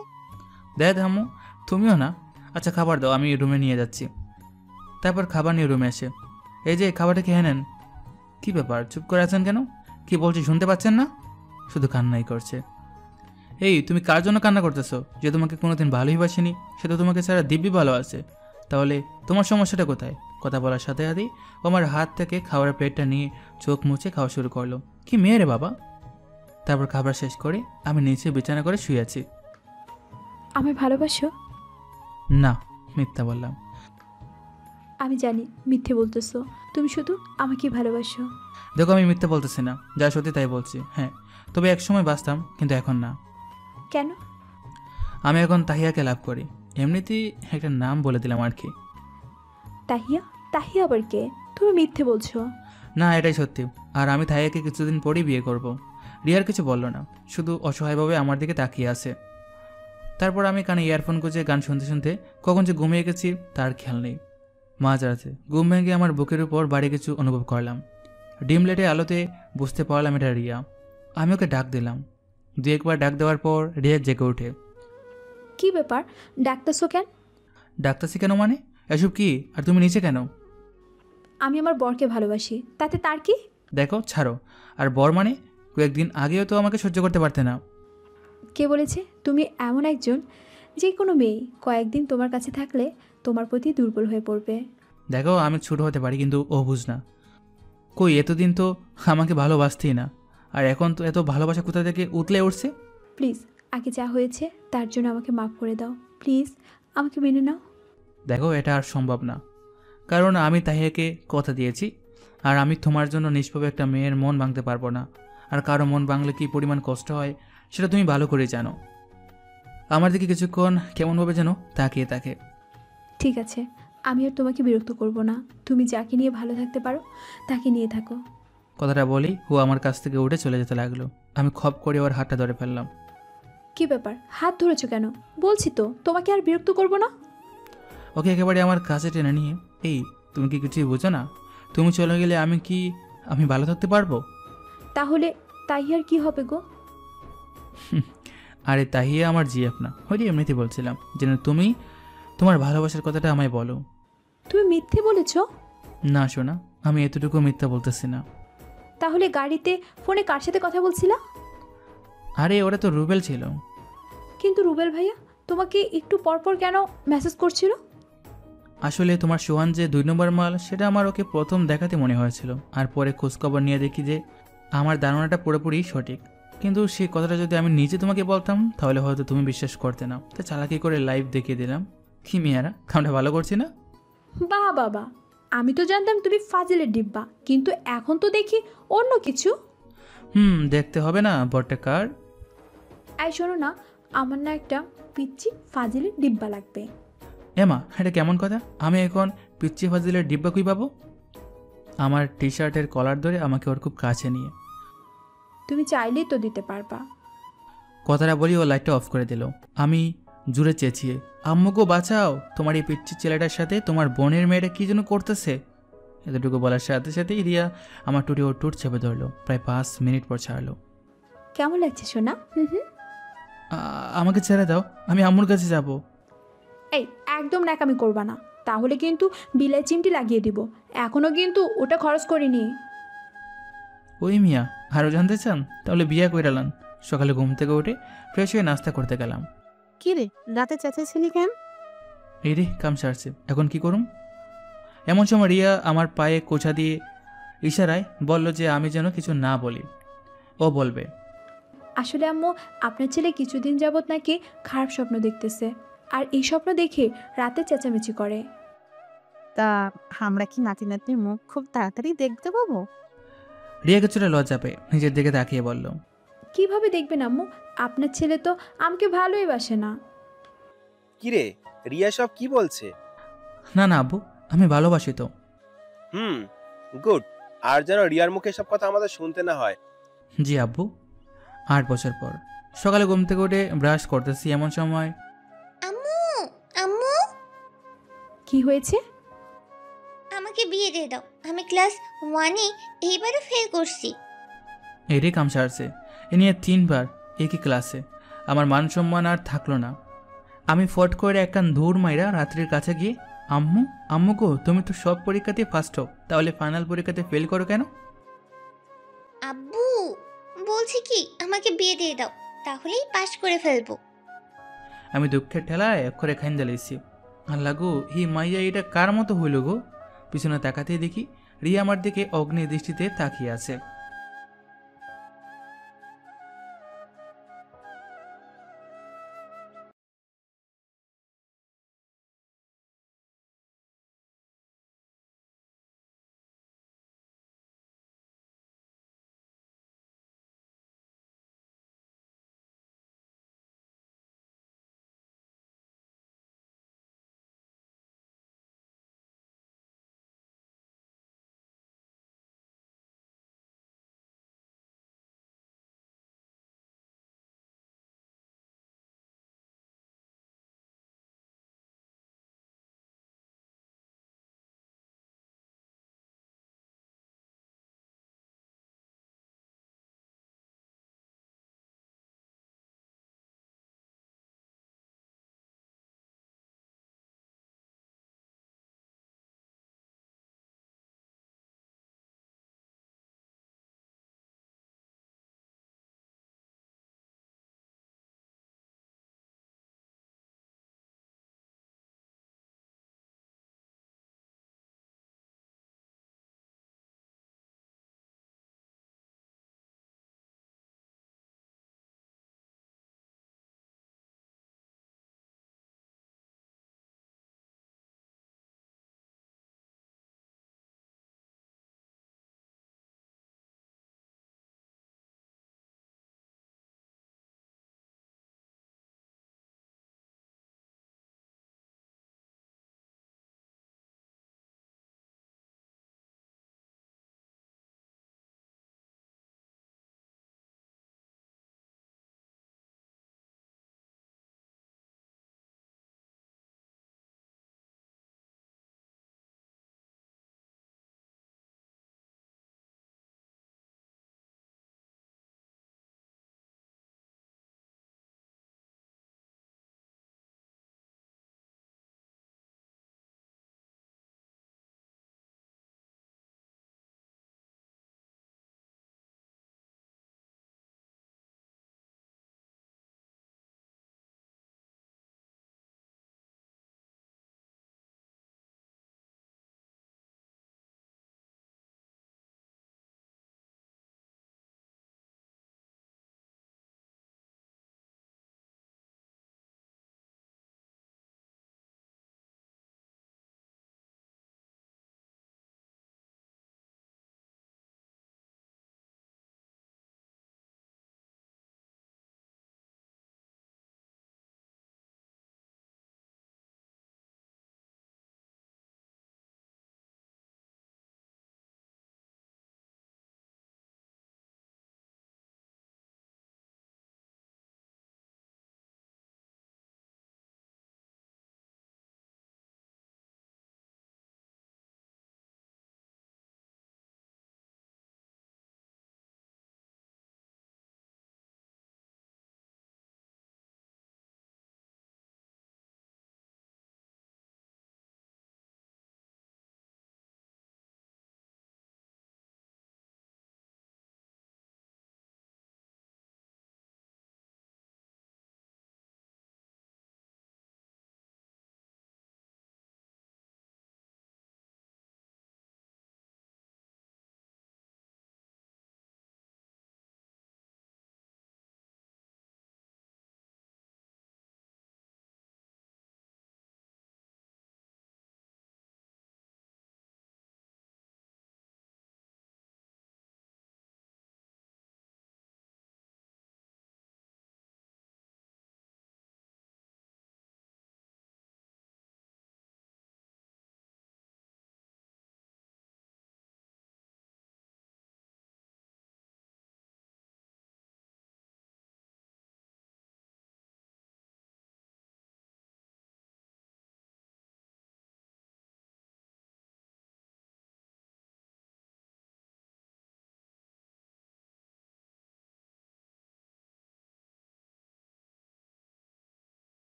দেখ আম্মু, তুমিও না। আচ্ছা খাবার দাও, আমি রুমে নিয়ে যাচ্ছি। তারপর খাবার নিয়ে রুমে এসে, এই যে খাবারটা খেয়ে নেন। কি ব্যাপার, চুপ করে আছেন কেন? কি বলছি শুনতে পাচ্ছেন না? শুধু কান্নাই করছে। এই তুমি কার জন্য কান্না করতেছো? যে তোমাকে কোনোদিন ভালোই বাসেনি, সে তো তোমাকে ছাড়া দিব্যি ভালো আছে। তাহলে তোমার সমস্যাটা কোথায়? কথা বলার সাথে সাথেই ও আমার হাত থেকে খাবারের প্লেটটা নিয়ে চোখ মুছে খাওয়া শুরু করলো। কি মেয়ে রে বাবা! তারপর খাবার শেষ করে আমি নিচে বিছানা করে শুয়ে আছি। আমায় ভালোবাসো? না, মিথ্যা বললাম। আমি জানি মিথ্যে বলতেছো, তুমি শুধু আমাকেই ভালোবাসো। দেখো আমি মিথ্যা বলতেছি না, যা সত্যি তাই বলছি। হ্যাঁ, তবে একসময় বাঁচতাম, কিন্তু এখন না। কেন? আমি এখন তাহিয়াকে লাভ করি। এমনিতেই একটা নাম বলে দিলাম আর কি। তাহিয়া? তাহিয়া আবার কে? তুমি মিথ্যে বলছো। না, এটাই সত্যি। আর আমি তাহিয়াকে কিছুদিন পরেই বিয়ে করব। রিয়ার কিছু বললো না, শুধু অসহায়ভাবে আমার দিকে তাকিয়ে আছে। তারপর আমি কানে ইয়ারফোন গুঁজে গান শুনতে শুনতে কখন যে ঘুমিয়ে গেছি তার খেয়াল নেই। মাঝরাতে ঘুম ভেঙে আমার বুকের উপর বাড়ি কিছু অনুভব করলাম। ডিম লাইটের আলোতে বুঝতে পারলাম এটা রিয়া। আমি ওকে ডাক দিলাম। দু একবার ডাক দেওয়ার পর রিয়া জেগে ওঠে। কি ব্যাপার, ডাকতেছো কেন? ডাকতেছি কেন মানে? এসব কি? আর তুমি নিচে কেন? আমি আমার বরকে ভালোবাসি, তাতে তার কি? দেখো ছাড়ো। আর বর মানে? কয়েকদিন আগেও তো আমাকে সহ্য করতে পারতে না। কে বলেছে? তুমি এমন একজন, যে কোনো মেয়ে কয়েকদিন তোমার কাছে থাকলে তোমার প্রতি দুর্বল হয়ে পড়বে। দেখো আমি ছোট হতে পারি, কিন্তু ও বুঝ না। কই এতদিন তো আমাকে ভালোবাসতেই না, আর এখন তো এত ভালোবাসা কোথা থেকে উতলে উঠছে। প্লিজ, আগে যা হয়েছে তার জন্য আমাকে মাফ করে দাও। প্লিজ আমাকে মেনে নাও। দেখো এটা আর সম্ভব না, কারণ আমি তাহিয়াকে কথা দিয়েছি। আর আমি তোমার জন্য নিষ্পাপ একটা মেয়ের মন ভাঙতে পারবো না। আর কারো মন ভাঙলে কী পরিমাণ কষ্ট হয় সেটা তুমি ভালো করে জানো। আমার দিকে কিছুক্ষণ কেমনভাবে যেন তাকিয়ে থাকে। ঠিক আছে, আমি আর তোমাকে বিরক্ত করব না। তুমি যাকে নিয়ে ভালো থাকতে পারো তাকে নিয়ে থাকো। কথাটা বলি ও আমার কাছ থেকে উঠে চলে যেতে লাগলো। আমি খপ করে ওর হাতটা ধরে ফেললাম। কি ব্যাপার, হাত ধরেছো কেন? বলছি তো তোমাকে আর বিরক্ত করব না। ওকে একেবারে আমার কাছে টেনে নিয়ে, এই তুমি কি কিছুই বুঝো না? তুমি চলে গেলে আমি ভালো থাকতে পারবো? তাহলে তাহিয়ার কি হবে গো? আরে তাহিয়া আমার জিএফ না, হয়তো এমনিতে বলছিলাম যেন তুমি তোমার ভালোবাসার কথাটা আমায় বলো। তুমি মিথ্যে বলেছ? না শোনা, আমি এতটুকু মিথ্যা বলতেছি না। তাহলে গাড়িতে ফোনে কার সাথে কথা বলছিলা? আরে ওরা তো রুবেল ছিল। কিন্তু রুবেল ভাইয়া তোমাকে একটু পরপর কেন মেসেজ করছিল? আসলে তোমার সোহান যে 2 নম্বর মাল, সেটা আমার ওকে প্রথম দেখাতে মনে হয়েছিল। আর পরে খোঁজখবর নিয়ে দেখি যে আমার ধারণাটা পুরোপুরি সঠিক। কিন্তু সেই কথাটা যদি আমি নিজে তোমাকে বলতাম তাহলে হয়তো তুমি বিশ্বাস করতে না। তাই চালাকি করে লাইভ দেখিয়ে দিলাম। কি মেয়েরা, কামটা ভালো করছি না? বাহ বাবা, আমি তো জানতাম তুমি ফাজিলের ডিব্বা, কিন্তু এখন তো দেখি অন্য কিছু। দেখতে হবে না বটটা কার। এই শোনো না, আমার না একটা পিচ্চি ফাজিলের ডিব্বা লাগবে। এমা, এটা কেমন কথা? আমি এখন পিচ্চি ফাজিলের ডিব্বা কই পাবো? আমার টি শার্টের কলার ধরে আমাকে ওর খুব কাছে নিয়ে, তুমি চাইলেই তো দিতে পারবা। কথাটা বলি ও লাইটটা অফ করে দিল। আমি জুড়ে চেঁচিয়ে, আম্মুকে বাঁচাও, তোমার এই পিচ্চি ছেলেটার সাথে তোমার বোনের মেয়েটা কী যেন করতেছে। এতটুকু বলার সাথে সাথেই রিয়া আমার টুটি ওর টুট চেপে ধরলো। প্রায় 5 মিনিট পর ছাড়লো। কেমন লাগছে সোনা? আমাকে ছেড়ে দাও, আমি আম্মুর কাছে যাব। এই একদম ন্যাকামি করবা না, তাহলে কিন্তু বিলাই চিমটি লাগিয়ে দিব। এখনো কিন্তু ওটা খরচ করিনি। ওই মিয়া, আরও জানতে চান? তাহলে বিয়া কইরালান। সকালে ঘুম থেকে উঠে ফ্রেশ হয়ে নাস্তা করতে গেলাম। কি রে, রাতে চেঁচেছিলি কেন? এই রে কাম সারছে, এখন কি করুম? এমন সময় রিয়া আমার পায়ে কোছা দিয়ে ইশারায় বলল যে আমি যেন কিছু না বলি। ও বলবে, আসলে আম্মু, আপনার ছেলে কিছুদিন যাবত নাকি খারাপ স্বপ্ন দেখতেছে, আর এই স্বপ্ন দেখে রাতে চেঁচামেচি করে। তা আমরা কি নাতি নাতনির মুখ খুব তাড়াতাড়ি দেখতে পাবো? রিয়া কিছুটা লজ্জা পেয়ে নিজের দিকে তাকিয়ে বলল, কিভাবে দেখবেন আম্মু? আপনার ছেলে তো আমাকে ভালোই বাসে না। কিরে, রিয়া সব কি বলছে? না না আব্বু, আমি ভালোবাসি তো। গুড। আর যেন রিয়ার মুখে সব কথা আমাদের শুনতে না হয়। জি আব্বু। 8 বছর পর সকালে ঘুম থেকে উঠে ব্রাশ করতেছি, এমন সময় আম্মু, আম্মু, কি হয়েছে? আমাকে আমাকে বিয়ে দিয়ে দাও। আমি ক্লাস 1-এ এইবারও ফেল করছি। এরই কাম সারছে। এ নিয়ে 3বার একই ক্লাসে। আমার মান সম্মান আর থাকলো না। আমি ফট করে একখান দৌড় মাইরা রাত্রির কাছে গিয়ে, আম্মু আম্মু গো, তুমি তো সব পরীক্ষাতে ফার্স্ট হও, তাহলে ফাইনাল পরীক্ষাতে ফেল করো কেন? আব্বু বলছি কি আমাকে বিয়ে দিয়ে দাও, তাহলেই পাস করে ফেলবো। আমি দুঃখের ঠেলায় অক্ষরে খাইন জ্বালিয়েছি। আল্লাহ গো, হি মাইয়া এটা কার মতো হইল গো? পিছনে তাকাতেই দেখি রিয়া আমার দিকে অগ্নি দৃষ্টিতে তাকিয়ে আছে।